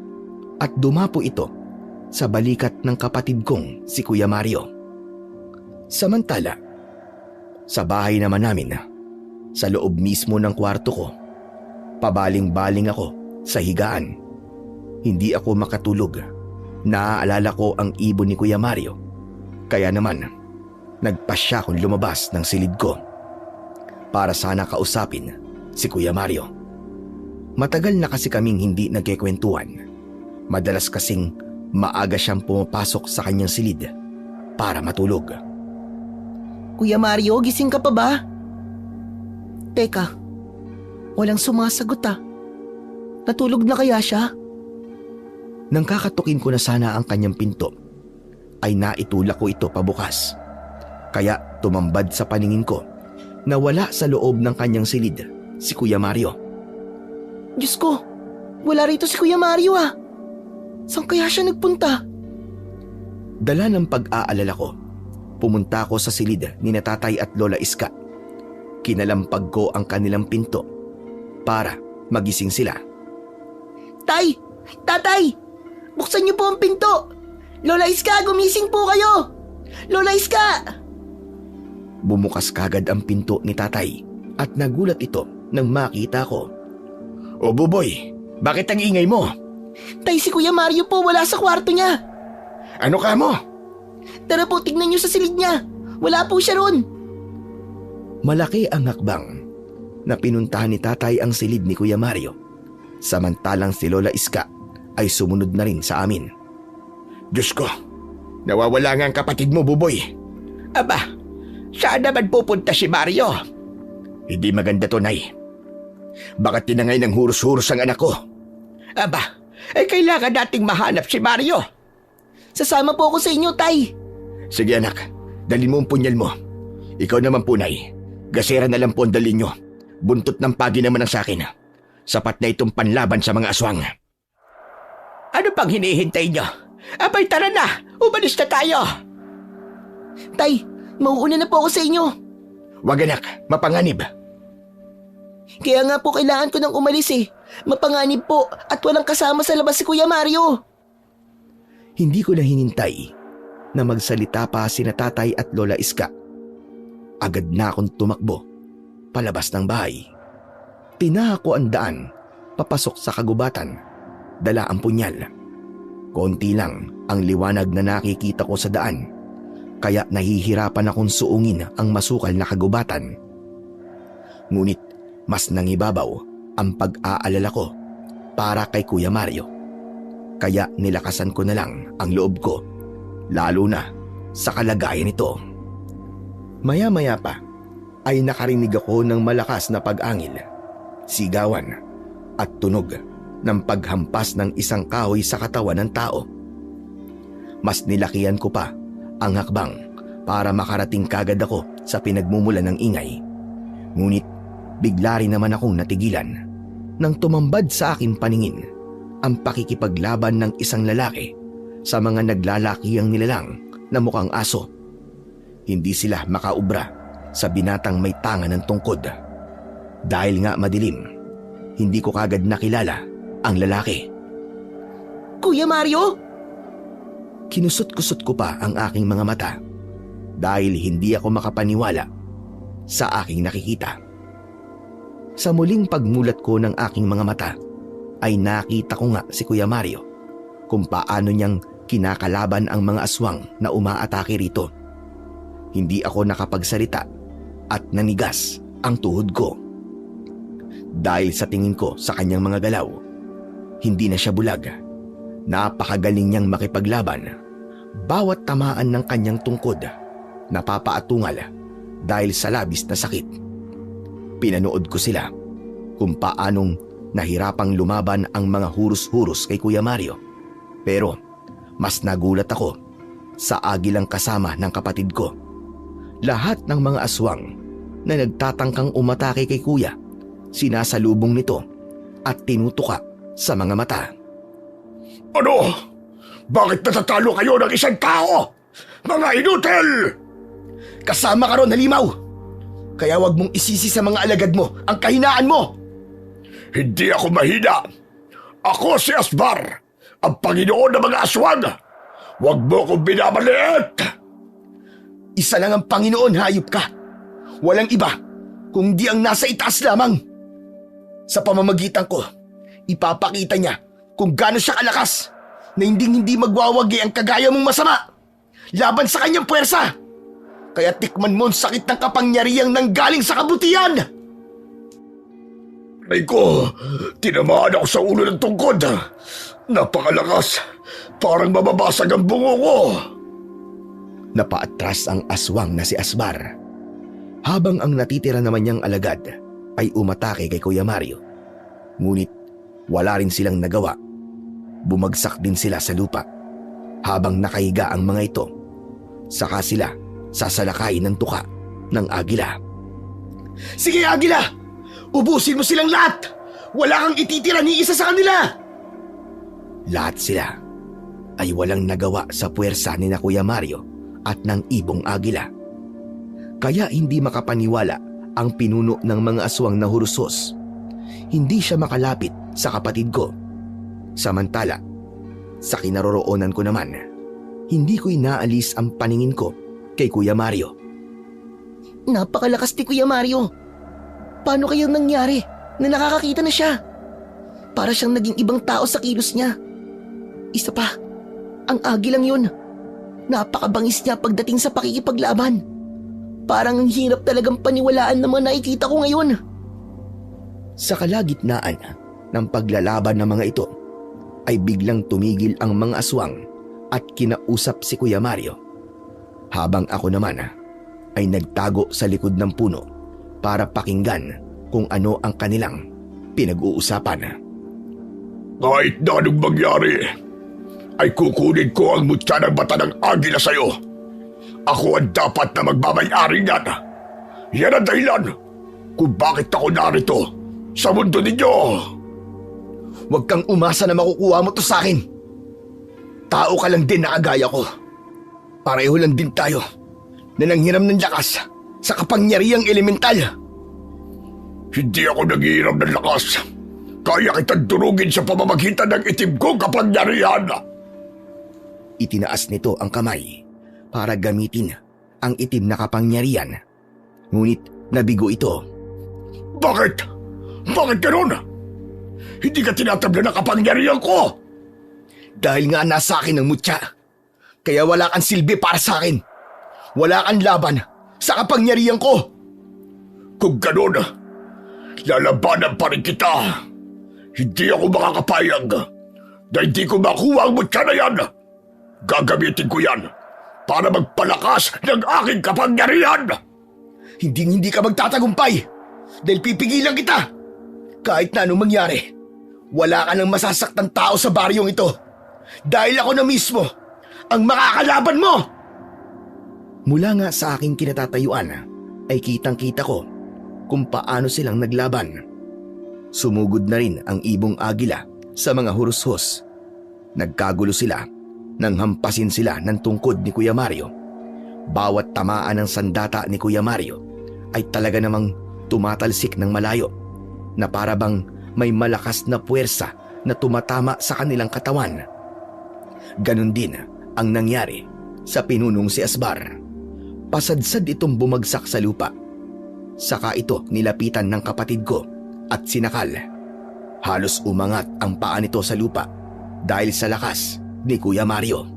at dumapo ito sa balikat ng kapatid kong si Kuya Mario. Samantala, sa bahay naman namin, sa loob mismo ng kwarto ko, pabaling-baling ako sa higaan. Hindi ako makatulog. Naaalala ko ang ibon ni Kuya Mario. Kaya naman, nagpasya akong lumabas ng silid ko para sana kausapin si Kuya Mario. Matagal na kasi kaming hindi nagkikwentuhan. Madalas kasing maaga siyang pumapasok sa kanyang silid para matulog. Kuya Mario, gising ka pa ba? Teka, walang sumasagot ah. Natulog na kaya siya? Nang kakatukin ko na sana ang kanyang pinto, ay naitulak ko ito pabukas. Kaya tumambad sa paningin ko na wala sa loob ng kanyang silid si Kuya Mario. Diyos ko, wala rito si Kuya Mario ah. Saan kaya siya nagpunta? Dala ng pag-aalala ko, pumunta ako sa silid ni na Tatay at Lola Iska. Kinalampag ko ang kanilang pinto para magising sila. Tay! Tatay! Buksan niyo po ang pinto! Lola Iska, gumising po kayo! Lola Iska! Bumukas kagad ang pinto ni Tatay at nagulat ito nang makita ko. O Buboy, bakit ang ingay mo? Tay, si Kuya Mario po wala sa kwarto niya. Ano ka mo? Tara po, tignan niyo sa silid niya. Wala po siya ron. Malaki ang hakbang na pinuntahan ni Tatay ang silid ni Kuya Mario. Samantalang si Lola Iska ay sumunod na rin sa amin. Diyos ko, nawawala nga ang kapatid mo, Buboy. Aba, saan naman pupunta si Mario? Hindi maganda to, Nay. Baka tinangay ng hurus-hurus ang anak ko. Aba, kailangan nating mahanap si Mario. Sasama po ako sa inyo, Tay. Sige anak, dalhin mo ang punyal mo. Ikaw naman po, Nay. Gasera na lang po ang dalhin nyo. Buntot ng pagi naman ang sakin. Sapat na itong panlaban sa mga aswang. Ano pang hinihintay nyo? Abay, tara na! Umalis na tayo! Tay, mauuna na po ako sa inyo. Wag anak, mapanganib. Kaya nga po kailangan ko nang umalis eh. Mapanganib po at walang kasama sa labas si Kuya Mario. Hindi ko na hinintay na magsalita pa sina Tatay at Lola Iska. Agad na akong tumakbo palabas ng bahay. Tinaha ko ang daan papasok sa kagubatan. Dala ang punyal. Konti lang ang liwanag na nakikita ko sa daan, kaya nahihirapan akong suungin ang masukal na kagubatan. Ngunit mas nangibabaw ang pag-aalala ko para kay Kuya Mario. Kaya nilakasan ko na lang ang loob ko, lalo na sa kalagayan nito. Maya-maya pa ay nakarinig ako ng malakas na pag-angil, sigawan at tunog ng paghampas ng isang kahoy sa katawan ng tao. Mas nilakihan ko pa ang hakbang para makarating kagad ako sa pinagmumulan ng ingay. Ngunit bigla rin naman akong natigilan nang tumambad sa aking paningin ang pakikipaglaban ng isang lalaki sa mga naglalakihang nilalang na mukhang aso. Hindi sila makaubra sa binatang may tanga ng tungkod. Dahil nga madilim, hindi ko kagad nakilala ang lalaki. Kuya Mario? Kinusot-kusot ko pa ang aking mga mata dahil hindi ako makapaniwala sa aking nakikita. Sa muling pagmulat ko ng aking mga mata ay nakita ko nga si Kuya Mario kung paano niyang kinakalaban ang mga aswang na umaatake rito. Hindi ako nakapagsalita at nanigas ang tuhod ko. Dahil sa tingin ko sa kanyang mga galaw, hindi na siya bulag. Napakagaling niyang makipaglaban. Bawat tamaan ng kanyang tungkod, napapaatungal dahil sa labis na sakit. Pinanood ko sila kung paanong nahirapang lumaban ang mga hurus-hurus kay Kuya Mario. Pero mas nagulat ako sa agilang kasama ng kapatid ko. Lahat ng mga aswang na nagtatangkang umatake kay kuya, sinasalubong nito at tinutuka sa mga mata. Ano? Bakit natatalo kayo ng isang tao? Mga inutil! Kasama ka ron, halimaw! Kaya wag mong isisi sa mga alagad mo ang kahinaan mo! Hindi ako mahina. Ako si Asbar, ang Panginoon ng mga aswang. Huwag mo akong binamaliit! Isa lang ang Panginoon, hayop ka! Walang iba, kung di ang nasa itaas lamang. Sa pamamagitan ko, ipapakita niya kung gaano siya kalakas na hindi magwawagi ang kagaya mong masama laban sa kanyang puwersa. Kaya tikman mo ang sakit ng kapangyarihang nanggaling sa kabutihan. Ay ko, tinamaan ako sa ulo ng tungkod. Napakalakas, parang mababasag ang bungo ko. Napaatras ang aswang na si Asbar, habang ang natitira naman niyang alagad ay umatake kay Kuya Mario. Ngunit wala rin silang nagawa. Bumagsak din sila sa lupa. Habang nakahiga ang mga ito, saka sila sasalakay ng tuka ng agila. Sige, agila! Ubusin mo silang lahat! Wala kang ititira ni isa sa kanila! Lahat sila ay walang nagawa sa puwersa ni na Kuya Mario at ng ibong agila. Kaya hindi makapaniwala ang pinuno ng mga aswang na hurusos. Hindi siya makalapit sa kapatid ko. Samantala, sa kinaroroonan ko naman, hindi ko inaalis ang paningin ko kay Kuya Mario. Napakalakas ni Kuya Mario. Paano kaya nangyari na nakakakita na siya? Para siyang naging ibang tao sa kilos niya. Isa pa, ang agilang yun. Napakabangis niya pagdating sa pakikipaglaban. Parang ang hirap talagang paniwalaan ng mga nakikita ko ngayon. Sa kalagitnaan ng paglalaban ng mga ito, ay biglang tumigil ang mga aswang at kinausap si Kuya Mario. Habang ako naman ay nagtago sa likod ng puno para pakinggan kung ano ang kanilang pinag-uusapan. Kahit na anong mangyari, ay kukunin ko ang mutya ng mata ng agila sa'yo. Ako ang dapat na magmamayari niyan. Yan ang dahilan kung bakit ako narito sa mundo ninyo. Huwag kang umasa na makukuha mo to sa akin. Tao ka lang din na kagaya ko. Pareho lang din tayo na nanghiram ng lakas sa kapangyarihang elemental. Hindi ako nanghihiram ng lakas. Kaya kitang durugin sa pamamagitan ng itim kong kapangyarihan. Itinaas nito ang kamay para gamitin ang itim na kapangyarihan. Ngunit nabigo ito. Bakit? Bakit ganun? Hindi ka tinatabla ng kapangyarihan ko! Dahil nga nasa akin ang mutya, kaya wala kang silbi para sa akin. Wala kang laban sa kapangyarihan ko. Kung ganun, lalabanan pa rin kita. Hindi ako makakapayag na hindi ko makuha ang mutya na yan. Gagamitin ko yan para magpalakas ng aking kapangyarihan. Hindi ka magtatagumpay dahil pipigilan kita. Kahit na anong mangyari, wala ka nang masasaktang tao sa baryong ito dahil ako na mismo ang makakalaban mo. Mula nga sa aking kinatatayuan ay kitang-kita ko kung paano silang naglaban. Sumugod na rin ang ibong agila sa mga hurushos. Nagkagulo sila nang hampasin sila ng tungkod ni Kuya Mario. Bawat tamaan ng sandata ni Kuya Mario ay talaga namang tumatalsik ng malayo na para bang may malakas na puwersa na tumatama sa kanilang katawan. Ganon din ang nangyari sa pinunong si Asbar. Pasadsad itong bumagsak sa lupa. Saka ito nilapitan ng kapatid ko at sinakal. Halos umangat ang paa nito sa lupa dahil sa lakas ni Kuya Mario.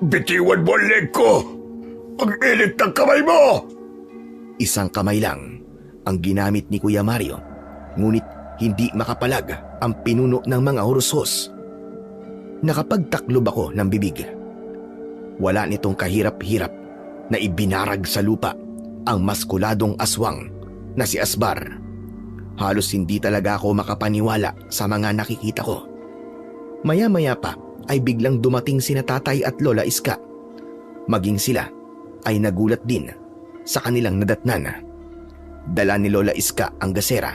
Bitiwan mo ang leg ko! Ang init ng kamay mo! Isang kamay lang ang ginamit ni Kuya Mario, ngunit hindi makapalag ang pinuno ng mga hurushos. Nakapagtaklob ako ng bibig. Wala nitong kahirap-hirap na ibinarag sa lupa ang maskuladong aswang na si Asbar. Halos hindi talaga ako makapaniwala sa mga nakikita ko. Maya-maya pa ay biglang dumating sina Tatay at Lola Iska. Maging sila ay nagulat din sa kanilang nadatnan. Dala ni Lola Iska ang gasera,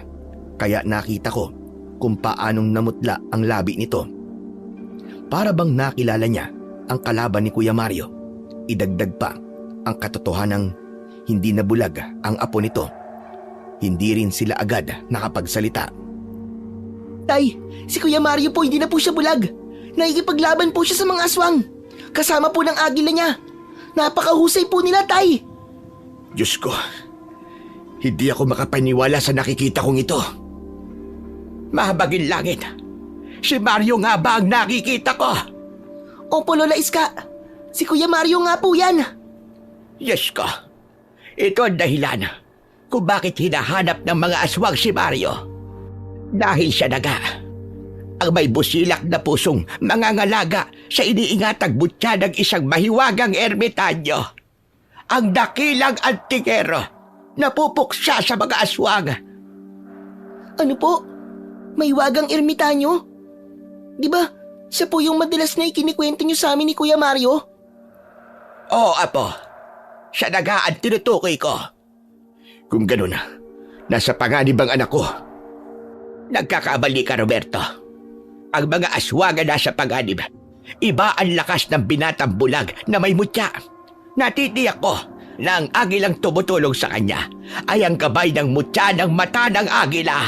kaya nakita ko kung paanong namutla ang labi nito. Para bang nakilala niya ang kalaban ni Kuya Mario. Idagdag pa ang katotohanang hindi na bulag ang apo nito. Hindi rin sila agad nakapagsalita. Tay, si Kuya Mario po hindi na po siya bulag. Nakikipaglaban po siya sa mga aswang. Kasama po ng agila niya. Napakahusay po nila, Tay. Diyos ko, hindi ako makapaniwala sa nakikita kong ito. Mahabagin langit. Si Mario nga ba ang nakikita ko? Opo, Lola Iska. Si Kuya Mario nga po yan. Diyos ko, ito ang dahilan kung bakit hinahanap ng mga aswang si Mario. Dahil siya naga ang may busilak na pusong mangangalaga sa iniingatang butya ng isang mahiwagang ermitanyo. Ang dakilang antikero na pupuksa sa mga aswang. Ano po? May wagang ermitanyo? Di ba, siya po yung madalas na ikinikwento niyo sa amin ni Kuya Mario? Oo, Apo. Siya naga ang tinutukoy ko. Kung ganun, nasa panganib ang anak ko. Nagkakamali ka, Roberto. Ang mga aswaga nasa panganib, iba ang lakas ng binatang bulag na may mutya. Natitiyak ko na ang agilang tumutulong sa kanya ay ang gabay ng mutya ng mata ng agila.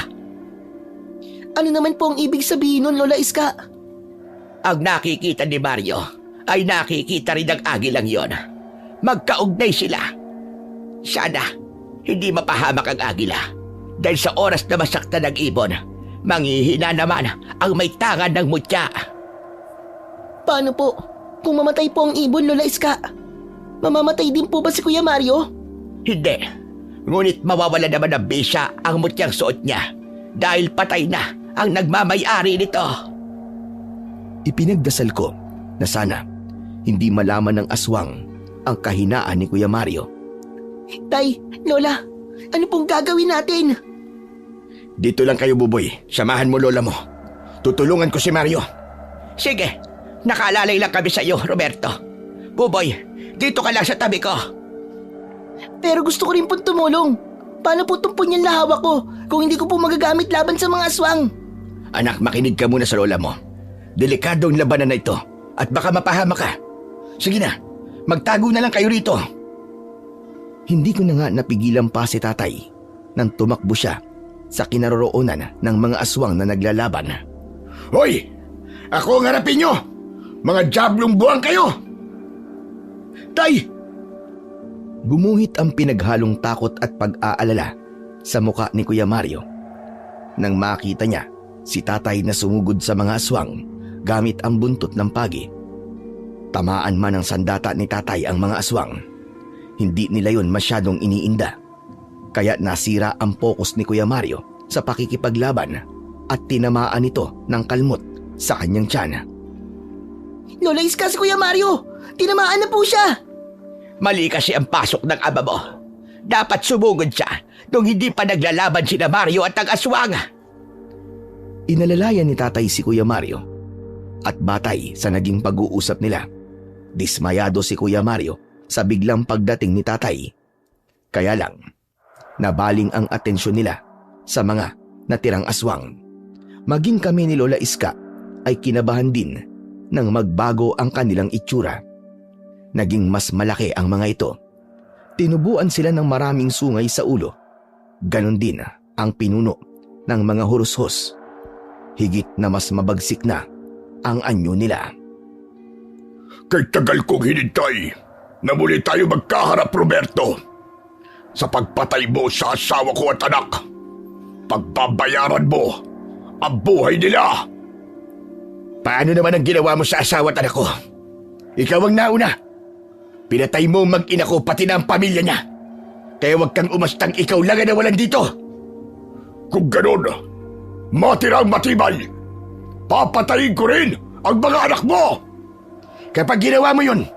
Ano naman po ang ibig sabihin nun, Lola Iska? Ang nakikita ni Mario ay nakikita rin ng agilang yon. Magkaugnay sila. Sana hindi mapahamak ang agila dahil sa oras na masaktan ng ibon, manghihina naman ang may tangan ng mutya. Paano po? Kung mamatay po ang ibon, Lola Iska, mamamatay din po ba si Kuya Mario? Hindi. Ngunit mawawala naman ng bisa ang mutyang suot niya dahil patay na ang nagmamay-ari nito. Ipinagdasal ko na sana hindi malaman ng aswang ang kahinaan ni Kuya Mario. Tay, Lola, ano pong gagawin natin? Dito lang kayo, Buboy. Samahan mo lola mo. Tutulungan ko si Mario. Sige, nakaalalay lang kami sa iyo, Roberto. Buboy, dito ka lang sa tabi ko. Pero gusto ko rin pong tumulong. Paano po itong punyan na hawak ko kung hindi ko po magagamit laban sa mga aswang? Anak, makinig ka muna sa lola mo. Delikado ang labanan na ito at baka mapahama ka. Sige na, magtago na lang kayo rito. Hindi ko na nga napigilan pa si Tatay nang tumakbo siya sa kinaroroonan ng mga aswang na naglalaban. Hoy! Ako ang harapin nyo! Mga diablong buwang kayo! Tay! Gumuhit ang pinaghalong takot at pag-aalala sa muka ni Kuya Mario nang makita niya si Tatay na sumugod sa mga aswang gamit ang buntot ng pagi. Tamaan man ng sandata ni Tatay ang mga aswang, hindi nila yon masyadong iniinda. Kaya nasira ang focus ni Kuya Mario sa pakikipaglaban at tinamaan ito ng kalmot sa kanyang tiyan. Lola Iska, si Kuya Mario! Tinamaan na po siya! Mali kasi ang pasok ng ama mo. Dapat sumugod siya nung hindi pa naglalaban sina Mario at ang aswang. Inalalayan ni Tatay si Kuya Mario at batay sa naging pag-uusap nila, dismayado si Kuya Mario sa biglang pagdating ni Tatay. Kaya lang, nabaling ang atensyon nila sa mga natirang aswang. Maging kami ni Lola Iska ay kinabahan din nang magbago ang kanilang itsura. Naging mas malaki ang mga ito. Tinubuan sila ng maraming sungay sa ulo. Ganon din ang pinuno ng mga hurushos. Higit na mas mabagsik na ang anyo nila. Kay tagal kong hinintay na muli tayo magkaharap, Roberto. Sa pagpatay mo sa asawa ko at anak, pagbabayaran mo ang buhay nila. Paano naman ang ginawa mo sa asawa at anak ko? Ikaw ang nauna. Pinatay mo ang mag-ina ko pati na ang pamilya niya. Kaya huwag kang umastang ikaw lang ang nawalan dito. Kung ganon, matirang matibay, papatayin ko rin ang mga anak mo. Kapag ginawa mo yun,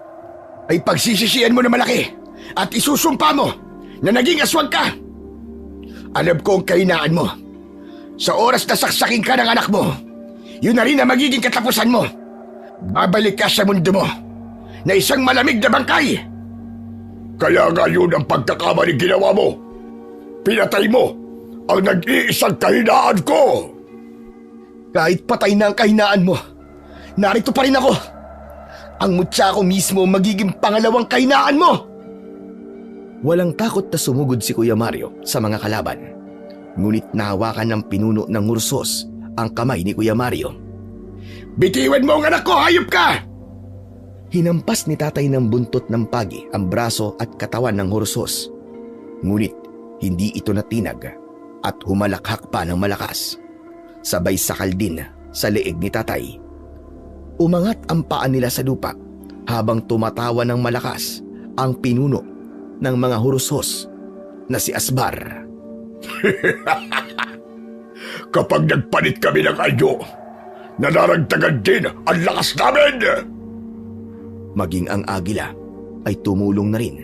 ay pagsisisihan mo na malaki at isusumpa mo na naging aswang ka. Alam ko ang kahinaan mo. Sa oras na saksakin ka ng anak mo, yun na rin ang magiging katapusan mo. Babalik ka sa mundo mo na isang malamig na bangkay. Kaya nga yun ang pagkakamali ginawa mo. Pinatay mo ang nag-iisang kahinaan ko. Kahit patay na ang kahinaan mo, narito pa rin ako. Ang mutya ko mismo magiging pangalawang kahinaan mo. Walang takot na sumugod si Kuya Mario sa mga kalaban. Ngunit nahawakan ng pinuno ng ngursos ang kamay ni Kuya Mario. Bitiwan mo ang anak ko, hayop ka! Hinampas ni tatay ng buntot ng pagi ang braso at katawan ng ngursos. Ngunit hindi ito natinag at humalakhak pa ng malakas. Sabay sakal din sa leeg ni tatay. Umangat ang paa nila sa lupa habang tumatawa ng malakas ang pinuno ng mga hurusos na si Asbar. Kapag nagpalit kami ng anyo, nanaragdagan din ang lakas namin! Maging ang agila ay tumulong na rin.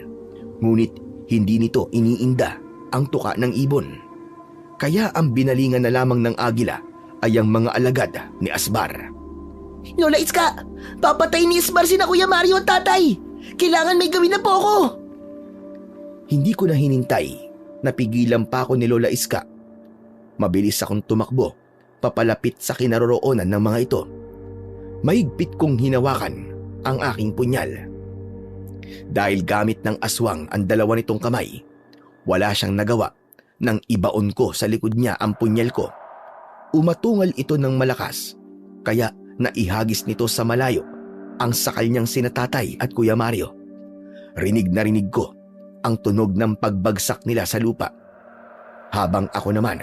Ngunit hindi nito iniinda ang tuka ng ibon. Kaya ang binalingan na lamang ng agila ay ang mga alagad ni Asbar. Lola Iska, papatay ni Asbar sina Kuya Mario at tatay. Kailangan may gawin na po ako. Hindi ko na hinintay. Napigilan pa ako ni Lola Iska. Mabilis akong tumakbo, papalapit sa kinaroroonan ng mga ito. Mahigpit kong hinawakan ang aking punyal. Dahil gamit ng aswang ang dalawa nitong kamay, wala siyang nagawa nang ibaon ko sa likod niya ang punyal ko. Umatungal ito ng malakas, kaya naihagis nito sa malayo ang sakal niyang sina tatay at Kuya Mario. Rinig na rinig ko ang tunog ng pagbagsak nila sa lupa. Habang ako naman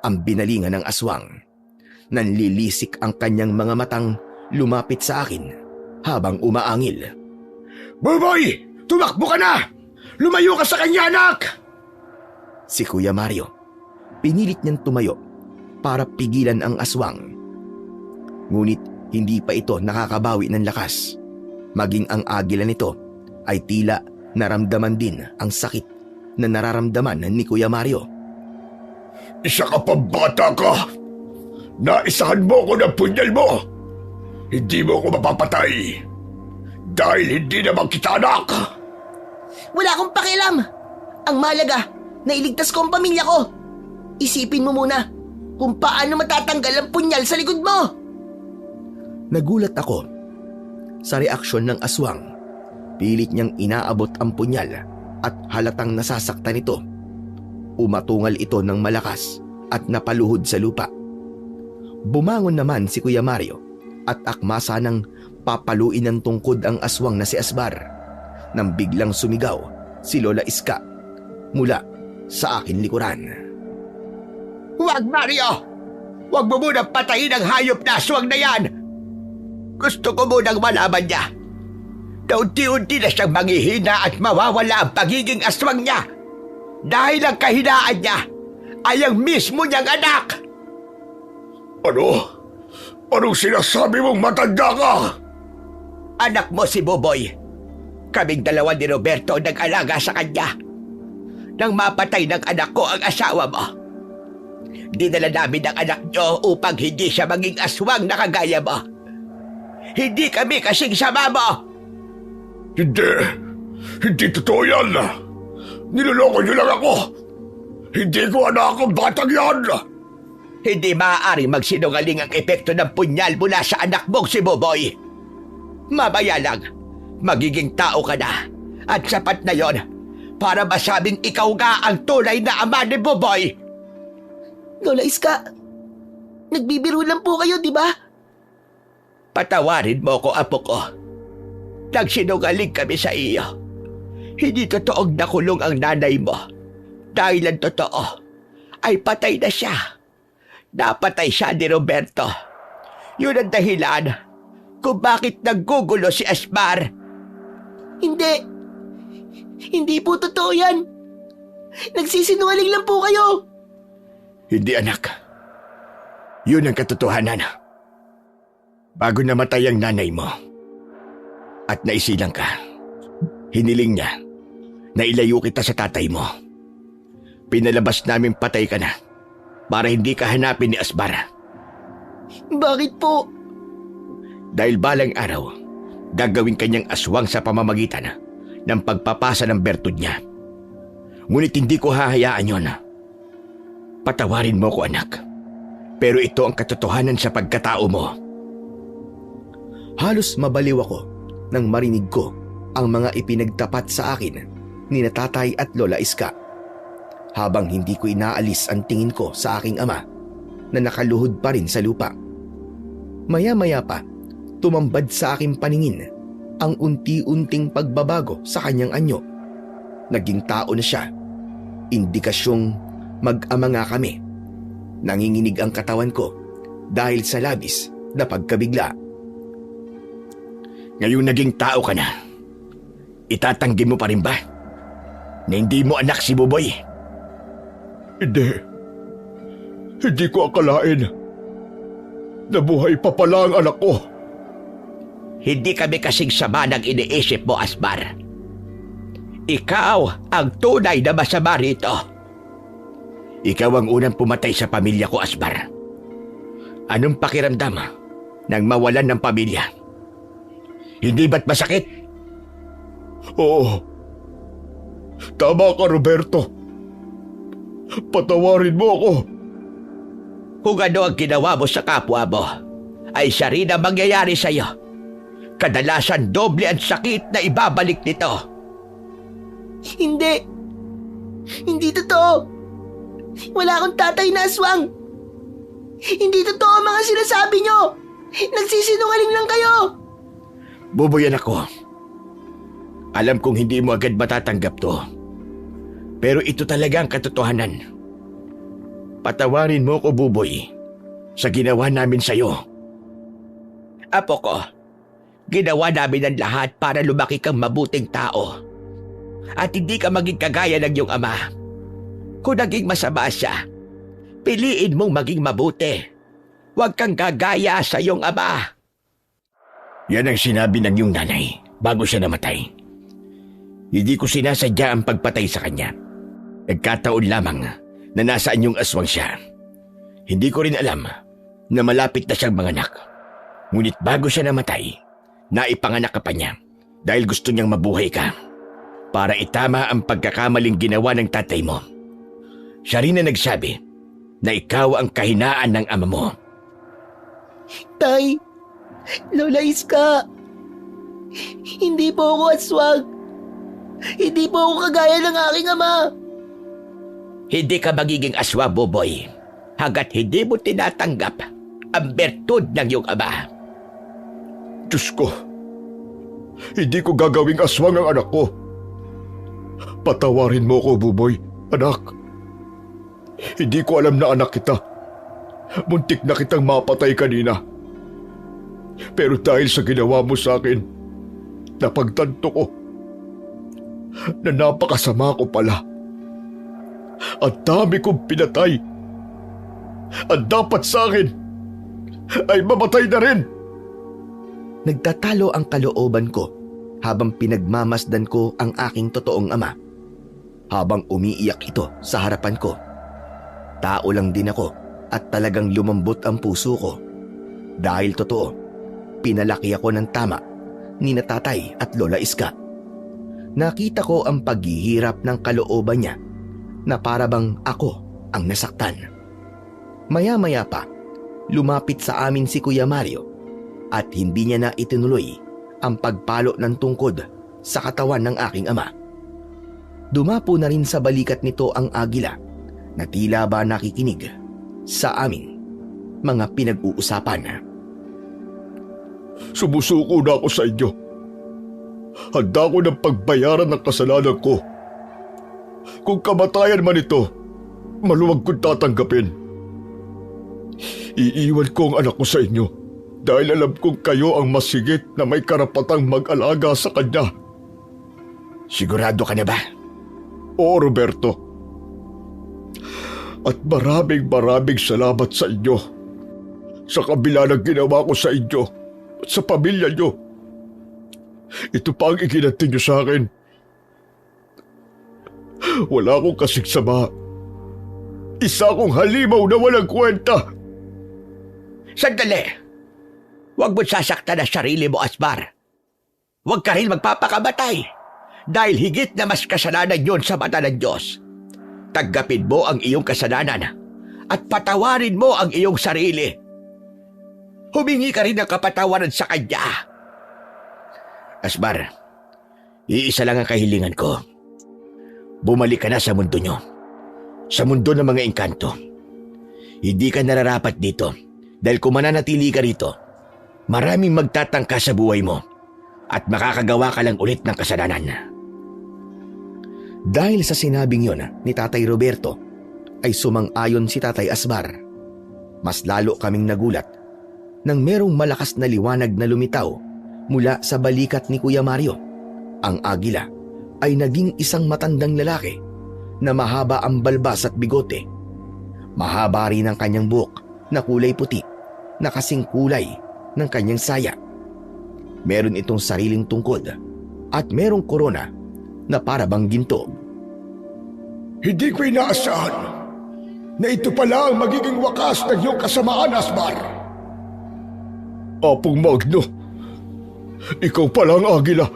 ang binalingan ng aswang. Nanlilisik ang kanyang mga matang lumapit sa akin habang umaangil. Buboy! Tumakbo ka na! Lumayo ka sa kanya, anak! Si Kuya Mario, pinilit niyang tumayo para pigilan ang aswang. Ngunit hindi pa ito nakakabawi ng lakas. Maging ang agila nito ay tila naramdaman din ang sakit na nararamdaman ni Kuya Mario. Isa ka pa bata ka! Naisahan mo ko ng punyal mo! Hindi mo ko mapapatay! Dahil hindi naman kita anak! Wala akong pakialam. Ang mahalaga, nailigtas ko ang pamilya ko. Isipin mo muna kung paano matatanggal ang punyal sa likod mo. Nagulat ako sa reaksyon ng aswang. Pilit niyang inaabot ang punyal at halatang nasasaktan ito. Umatungal ito ng malakas at napaluhod sa lupa. Bumangon naman si Kuya Mario at akma sanang papaluin ng tungkod ang aswang na si Asbar nang biglang sumigaw si Lola Iska mula sa akin likuran. Huwag, Mario! Huwag mo munang patayin ang hayop na aswang na yan! Gusto ko munang malaman niya na unti-unti na siyang manghihina at mawawala ang pagiging aswang niya dahil ang kahinaan niya ay ang mismo niyang anak! Ano? Anong sinasabi mong matanda ka? Anak mo si Boboy. Kaming dalawa ni Roberto ang nag-alaga sa kanya. Nang mapatay ng anak ko ang asawa mo, dinala namin ang anak niyo upang hindi siya maging aswang na kagaya mo. Hindi kami kasing sama mo! Hindi totoo yan. Niloloko niyo lang ako. Hindi ko anak ang batang yan. Hindi maaaring magsinungaling ang epekto ng punyal mula sa anak mong si Boboy. Mamaya lang, magiging tao ka na at sapat na yon para masabing ikaw nga ang tunay na ama ni Boboy. Lola Iska, nagbibiro lang po kayo, di ba? Patawarin mo ko, apo ko. Nagsinungaling kami sa iyo. Hindi totoong nakulong ang nanay mo. Dahil ang totoo ay patay na siya. Napatay siya ni Roberto. Yun ang dahilan kung bakit naggugulo si Asbar. Hindi. Hindi po totoo yan. Nagsisinungaling lang po kayo. Hindi, anak. Yun ang katotohanan. Bago namatay ang nanay mo at naisilang ka, hiniling niya na ilayo kita sa tatay mo. Pinalabas namin patay ka na para hindi ka hanapin ni Asbar. Bakit po? Dahil balang araw, gagawin kanyang aswang sa pamamagitan ng pagpapasa ng bertud niya. Ngunit hindi ko hahayaan yon. Patawarin mo ko, anak. Pero ito ang katotohanan sa pagkatao mo. Halos mabaliw ako nang marinig ko ang mga ipinagtapat sa akin ni na Tatay at Lola Iska. Habang hindi ko inaalis ang tingin ko sa aking ama na nakaluhod pa rin sa lupa. Maya-maya pa, tumambad sa aking paningin ang unti-unting pagbabago sa kanyang anyo. Naging tao na siya. Indikasyong mag-ama nga kami. Nanginginig ang katawan ko dahil sa labis na pagkabigla. Ngayong naging tao ka na, itatanggi mo pa rin ba na hindi mo anak si Buboy? Hindi ko akalain na buhay pa pala ang anak ko. Hindi kami kasing sama ng iniisip mo, Asmar. Ikaw ang tunay na masama rito. Ikaw ang unang pumatay sa pamilya ko, Asmar. Anong pakiramdam nang mawalan ng pamilya? Hindi ba't masakit? Oo. Tama ka, Roberto. Patawarin mo ako. Kung ano ang ginawa mo sa kapwa mo, ay siya rin ang mangyayari sa'yo. Kadalasan doble ang sakit na ibabalik nito. Hindi. Hindi totoo. Wala akong tatay na aswang. Hindi totoo ang mga sinasabi nyo. Nagsisinungaling lang kayo. Buboyan ako. Alam kong hindi mo agad matatanggap to. Pero ito talaga ang katotohanan. Patawarin mo ko, Buboy, sa ginawa namin sa'yo. Apo ko, ginawa namin ang lahat para lumaki kang mabuting tao. At hindi ka maging kagaya ng iyong ama. Kung naging masama siya, piliin mong maging mabuti. Huwag kang gagaya sa iyong ama. Yan ang sinabi ng iyong nanay bago siya namatay. Hindi ko sinasadya ang pagpatay sa kanya. Nagkataon lamang na nasaan yung aswang siya. Hindi ko rin alam na malapit na siyang manganak. Ngunit bago siya namatay, naipanganak ka pa niya dahil gusto niyang mabuhay ka. Para itama ang pagkakamaling ginawa ng tatay mo. Siya rin na nagsabi na ikaw ang kahinaan ng ama mo. Tay, Lola Iska, hindi po ako aswang. Hindi po ako kagaya ng aking ama. Hindi ka magiging aswa, Boboy, hanggat hindi mo tinatanggap ang bertud ng iyong ama. Diyos ko, hindi ko gagawing aswang ang anak ko. Patawarin mo ko, Buboy, anak. Hindi ko alam na anak kita. Muntik na kitang mapatay kanina. Pero dahil sa ginawa mo sa akin, napagtanto ko na napakasama ko pala. Ang dami kong pinatay. Ang dapat sa akin ay mamatay na rin. Nagtatalo ang kalooban ko habang pinagmamasdan ko ang aking totoong ama. Habang umiiyak ito sa harapan ko. Tao lang din ako at talagang lumambot ang puso ko. Dahil totoo, pinalaki ako ng tama ni na Tatay at Lola Iska. Nakita ko ang paghihirap ng kalooban niya na para bang ako ang nasaktan. Maya-maya pa, lumapit sa amin si Kuya Mario at hindi niya na itinuloy ang pagpalo ng tungkod sa katawan ng aking ama. Dumapo na rin sa balikat nito ang agila na tila ba nakikinig sa aming mga pinag-uusapan. Sumusuko na ako sa inyo. Handa ko ng pagbayaran ng kasalanan ko. Kung kamatayan man ito, maluwag kong tatanggapin. Iiwan ko ang anak ko sa inyo dahil alam kong kayo ang mas higit na may karapatang mag-alaga sa kanya. Sigurado ka na ba? Oo, Roberto. At maraming salamat sa inyo. Sa kabila ng ginawa ko sa inyo at sa pamilya nyo. Ito pa ang iginanti nyo sa akin. Wala akong kasing sama. Isa akong halimaw na walang kwenta. Sandali! Huwag mo sasaktan ang sarili mo, Asbar. Huwag ka rin magpapakamatay dahil higit na mas kasalanan yon sa mata ng Diyos. Tanggapin mo ang iyong kasalanan at patawarin mo ang iyong sarili. Humingi ka rin ng kapatawaran sa Kanya. Asbar, iisa lang ang kahilingan ko. Bumalik ka na sa mundo nyo. Sa mundo ng mga engkanto. Hindi ka nararapat dito dahil kung mananatili ka rito, maraming magtatangka sa buhay mo at makakagawa ka lang ulit ng kasalanan. Dahil sa sinabing yon ni Tatay Roberto, ay sumang-ayon si Tatay Asbar. Mas lalo kaming nagulat nang merong malakas na liwanag na lumitaw mula sa balikat ni Kuya Mario. Ang agila ay naging isang matandang lalaki na mahaba ang balbas at bigote. Mahaba rin ang kanyang buhok na kulay puti na kasing kulay ng kanyang saya. Meron itong sariling tungkod at merong korona na para bang ginto. Hindi ko inaasahan na ito pala ang magiging wakas ng iyong kasamaan, Asbar. Apong Magno, ikaw pala ang agila.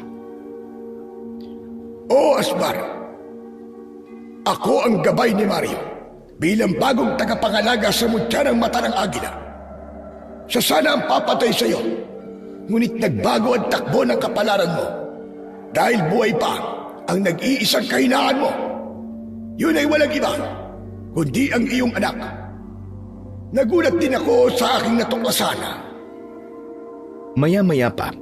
Oo, Asbar. Ako ang gabay ni Mario bilang bagong tagapangalaga sa mutya ng mata ng agila. Siya sana ang papatay sa iyo, ngunit nagbago ang takbo ng kapalaran mo dahil buhay pa ang nag-iisang kahinaan mo. Yun ay walang iba, kundi ang iyong anak. Nagulat din ako sa aking natuklasan. Maya-maya pa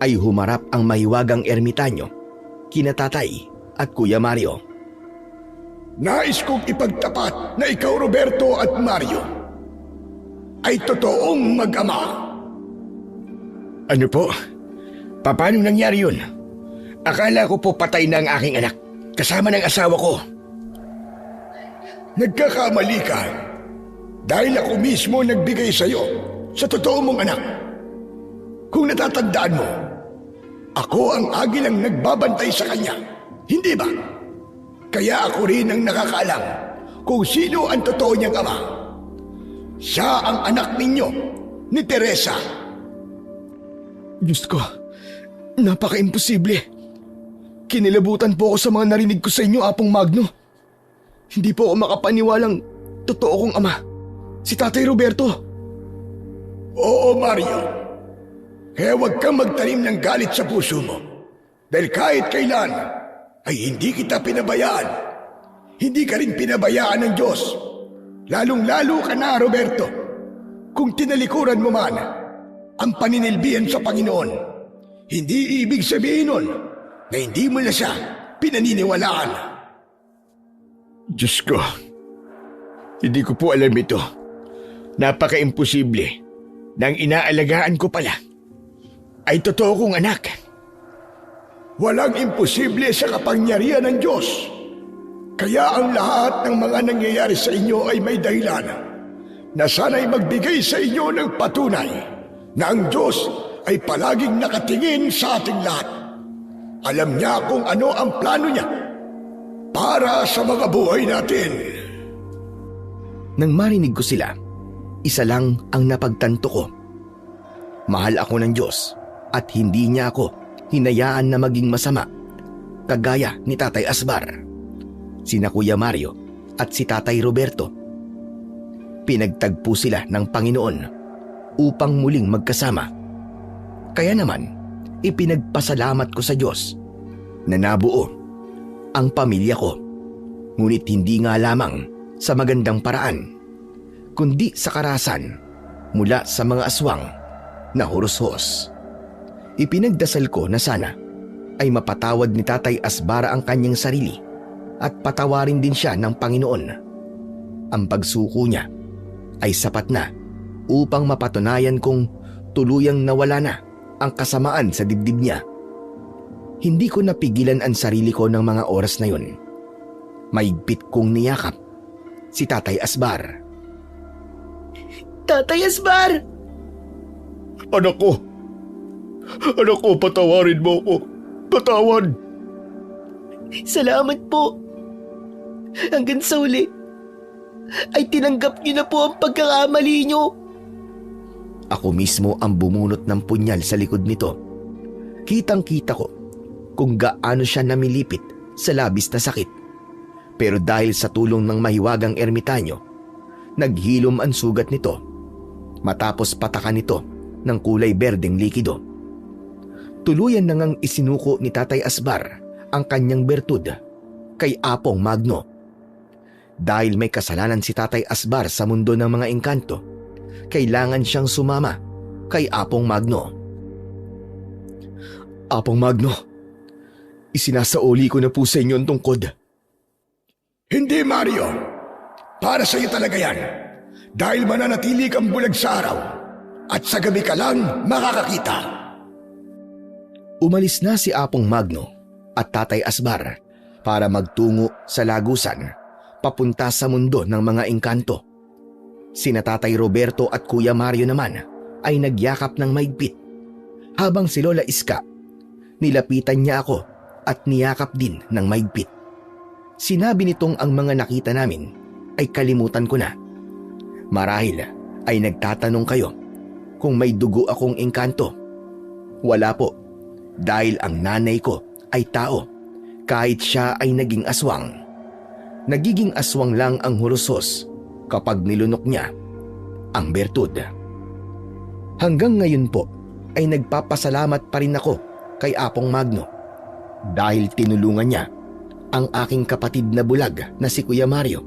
ay humarap ang mahiwagang ermitanyo, kina Tatay at Kuya Mario. Nais kong ipagtapat na ikaw, Roberto at Mario, ay totoong mag-ama. Ano po? Paano nangyari yun? Akala ko po patay na ang aking anak, kasama ng asawa ko. Nagkakamali ka dahil ako mismo nagbigay sa iyo sa totoo mong anak. Kung natatandaan mo, ako ang agilang nagbabantay sa kanya, hindi ba? Kaya ako rin ang nakakaalam kung sino ang totoo niyang ama. Siya ang anak ninyo, ni Teresa. Diyos ko, napaka-imposible. Kinilabutan po ako sa mga narinig ko sa inyo, Apong Magno. Hindi po ako makapaniwalang totoo kong ama, si Tatay Roberto. Oo, Mario. Kaya huwag kang magtanim ng galit sa puso mo. Dahil kahit kailan ay hindi kita pinabayaan. Hindi ka rin pinabayaan ng Diyos. Lalong-lalo ka na, Roberto. Kung tinalikuran mo man ang paninilbihan sa Panginoon, hindi ibig sabihin nun na hindi mo na siya pinaniniwalaan. Diyos ko, hindi ko po alam ito. Napaka-imposible nang inaalagaan ko pala ay totoo kong anak. Walang imposible sa kapangyarihan ng Diyos. Kaya ang lahat ng mga nangyayari sa inyo ay may dahilan na sana'y magbigay sa inyo ng patunay na ang Diyos ay palaging nakatingin sa ating lahat. Alam niya kung ano ang plano niya para sa mga buhay natin. Nang marinig ko sila, isa lang ang napagtanto ko. Mahal ako ng Diyos at hindi niya ako hinayaan na maging masama, kagaya ni Tatay Asbar, sina Kuya Mario at si Tatay Roberto. Pinagtagpo sila ng Panginoon upang muling magkasama. Kaya naman, ipinagpasalamat ko sa Diyos na nabuo ang pamilya ko, ngunit hindi nga lamang sa magandang paraan, kundi sa karahasan mula sa mga aswang na hurushos. Ipinagdasal ko na sana ay mapatawad ni Tatay Asbar ang kanyang sarili at patawarin din siya ng Panginoon. Ang pagsuko niya ay sapat na upang mapatunayan kong tuluyang nawala na ang kasamaan sa dibdib niya. Hindi ko napigilan ang sarili ko ng mga oras na yun. Maigpit kong niyakap si Tatay Asbar. Tatay Asbar! Anak ko, patawarin mo ako. Patawad. Salamat po. Hanggang sa huli, ay tinanggap niyo na po ang pagkakamali niyo. Ako mismo ang bumunot ng punyal sa likod nito. Kitang-kita ko kung gaano siya namilipit sa labis na sakit. Pero dahil sa tulong ng mahiwagang ermitanyo, naghilom ang sugat nito matapos patakan nito ng kulay berdeng likido. Tuluyan na ngang isinuko ni Tatay Asbar ang kanyang bertud kay Apong Magno. Dahil may kasalanan si Tatay Asbar sa mundo ng mga engkanto, kailangan siyang sumama kay Apong Magno. Apong Magno, isinasauli ko na po sa inyo ang tungkod. Hindi, Mario. Para sa iyo talaga yan. Dahil mananatili kang bulag sa araw at sa gabi ka lang makakakita. Umalis na si Apong Magno at Tatay Asbar para magtungo sa lagusan papunta sa mundo ng mga engkanto. Sina Tatay Roberto at Kuya Mario naman ay nagyakap ng maigpit, habang si Lola Iska nilapitan niya ako at niyakap din ng maigpit. Sinabi nitong ang mga nakita namin ay kalimutan ko na. Marahil ay nagtatanong kayo kung may dugo akong engkanto. Wala po, dahil ang nanay ko ay tao kahit siya ay naging aswang. Nagiging aswang lang ang hurusos kapag nilunok niya ang bertud. Hanggang ngayon po ay nagpapasalamat pa rin ako kay Apong Magno dahil tinulungan niya ang aking kapatid na bulag na si Kuya Mario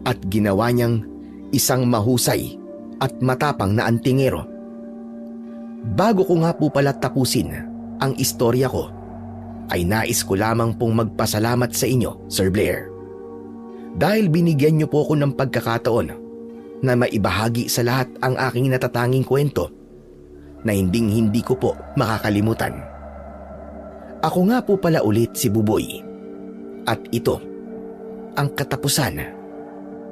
at ginawa niyang isang mahusay at matapang na antingero. Bago ko nga po pala tapusin ang istorya ko, ay nais ko lamang pong magpasalamat sa inyo, Sir Blair. Dahil binigyan niyo po ako ng pagkakataon na maibahagi sa lahat ang aking natatanging kwento na hindi ko po makakalimutan. Ako nga po pala ulit si Buboy. At ito ang katapusan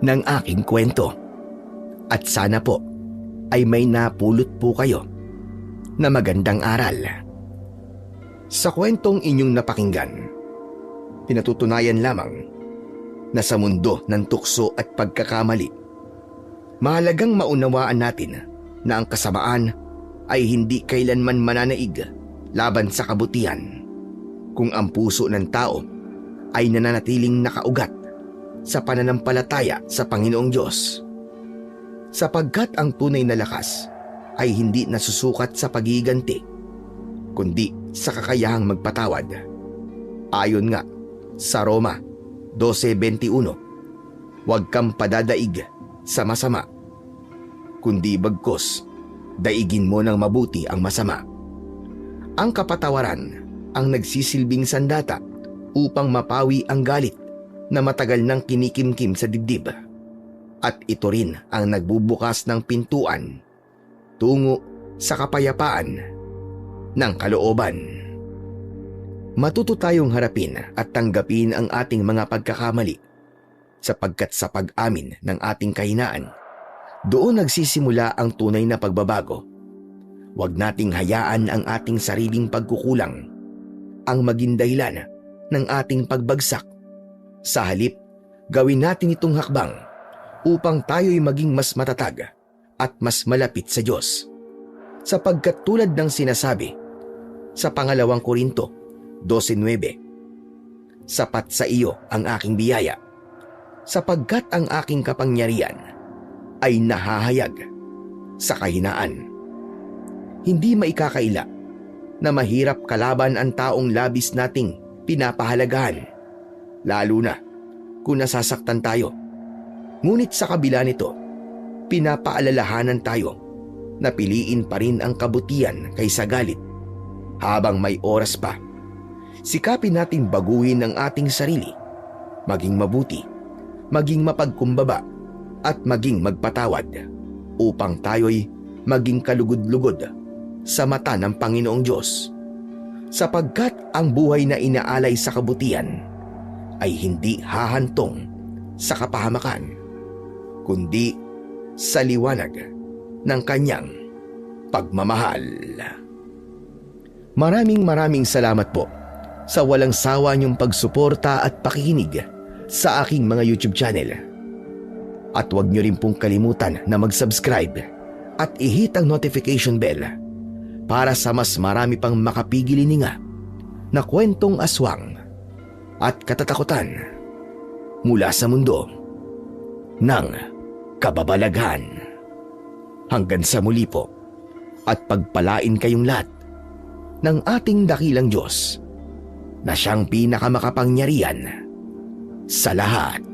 ng aking kwento. At sana po ay may napulot po kayo na magandang aral. Sa kwentong inyong napakinggan, pinatutunayan lamang na sa mundo ng tukso at pagkakamali, mahalagang maunawaan natin na ang kasamaan ay hindi kailanman mananaig laban sa kabutihan kung ang puso ng tao ay nananatiling nakaugat sa pananampalataya sa Panginoong Diyos. Sapagkat ang tunay na lakas ay hindi nasusukat sa pagiganti, kundi sa kakayahang magpatawad. Ayon nga sa Roma 12:21, huwag kang padadaig sa masama, kundi bagkos daigin mo ng mabuti ang masama. Ang kapatawaran ang nagsisilbing sandata upang mapawi ang galit na matagal nang kinikimkim sa dibdib. At ito rin ang nagbubukas ng pintuan tungo sa kapayapaan ng kalooban. Matuto tayong harapin at tanggapin ang ating mga pagkakamali, sapagkat sa pag-amin ng ating kahinaan, doon nagsisimula ang tunay na pagbabago. Huwag nating hayaan ang ating sariling pagkukulang ang maging dahilan ng ating pagbagsak. Sa halip, gawin natin itong hakbang upang tayo'y maging mas matatag at mas malapit sa Diyos. Sapagkat tulad ng sinasabi sa pangalawang Korinto 12:9, sapat sa iyo ang aking biyaya, sapagkat ang aking kapangyarihan ay nahahayag sa kahinaan. Hindi maikakaila na mahirap kalaban ang taong labis nating pinapahalagahan, lalo na kung nasasaktan tayo. Ngunit sa kabila nito, pinapaalalahanan tayo na piliin pa rin ang kabutihan kaysa galit. Habang may oras pa, sikapin nating baguhin ang ating sarili, maging mabuti, maging mapagkumbaba, at maging magpatawad upang tayo'y maging kalugod-lugod sa mata ng Panginoong Diyos. Sapagkat ang buhay na inaalay sa kabutihan ay hindi hahantong sa kapahamakan, kundi sa liwanag ng kanyang pagmamahal. Maraming salamat po sa walang sawa niyong pagsuporta at pakikinig sa aking mga YouTube channel. At huwag niyo rin pong kalimutan na mag-subscribe at ihit ang notification bell para sa mas marami pang makapigilininga na kwentong aswang at katatakutan mula sa mundo ng kababalaghan. Hanggang sa muli po at pagpalain kayong lahat ng ating dakilang Diyos na siyang pinakamakapangyarihan sa lahat.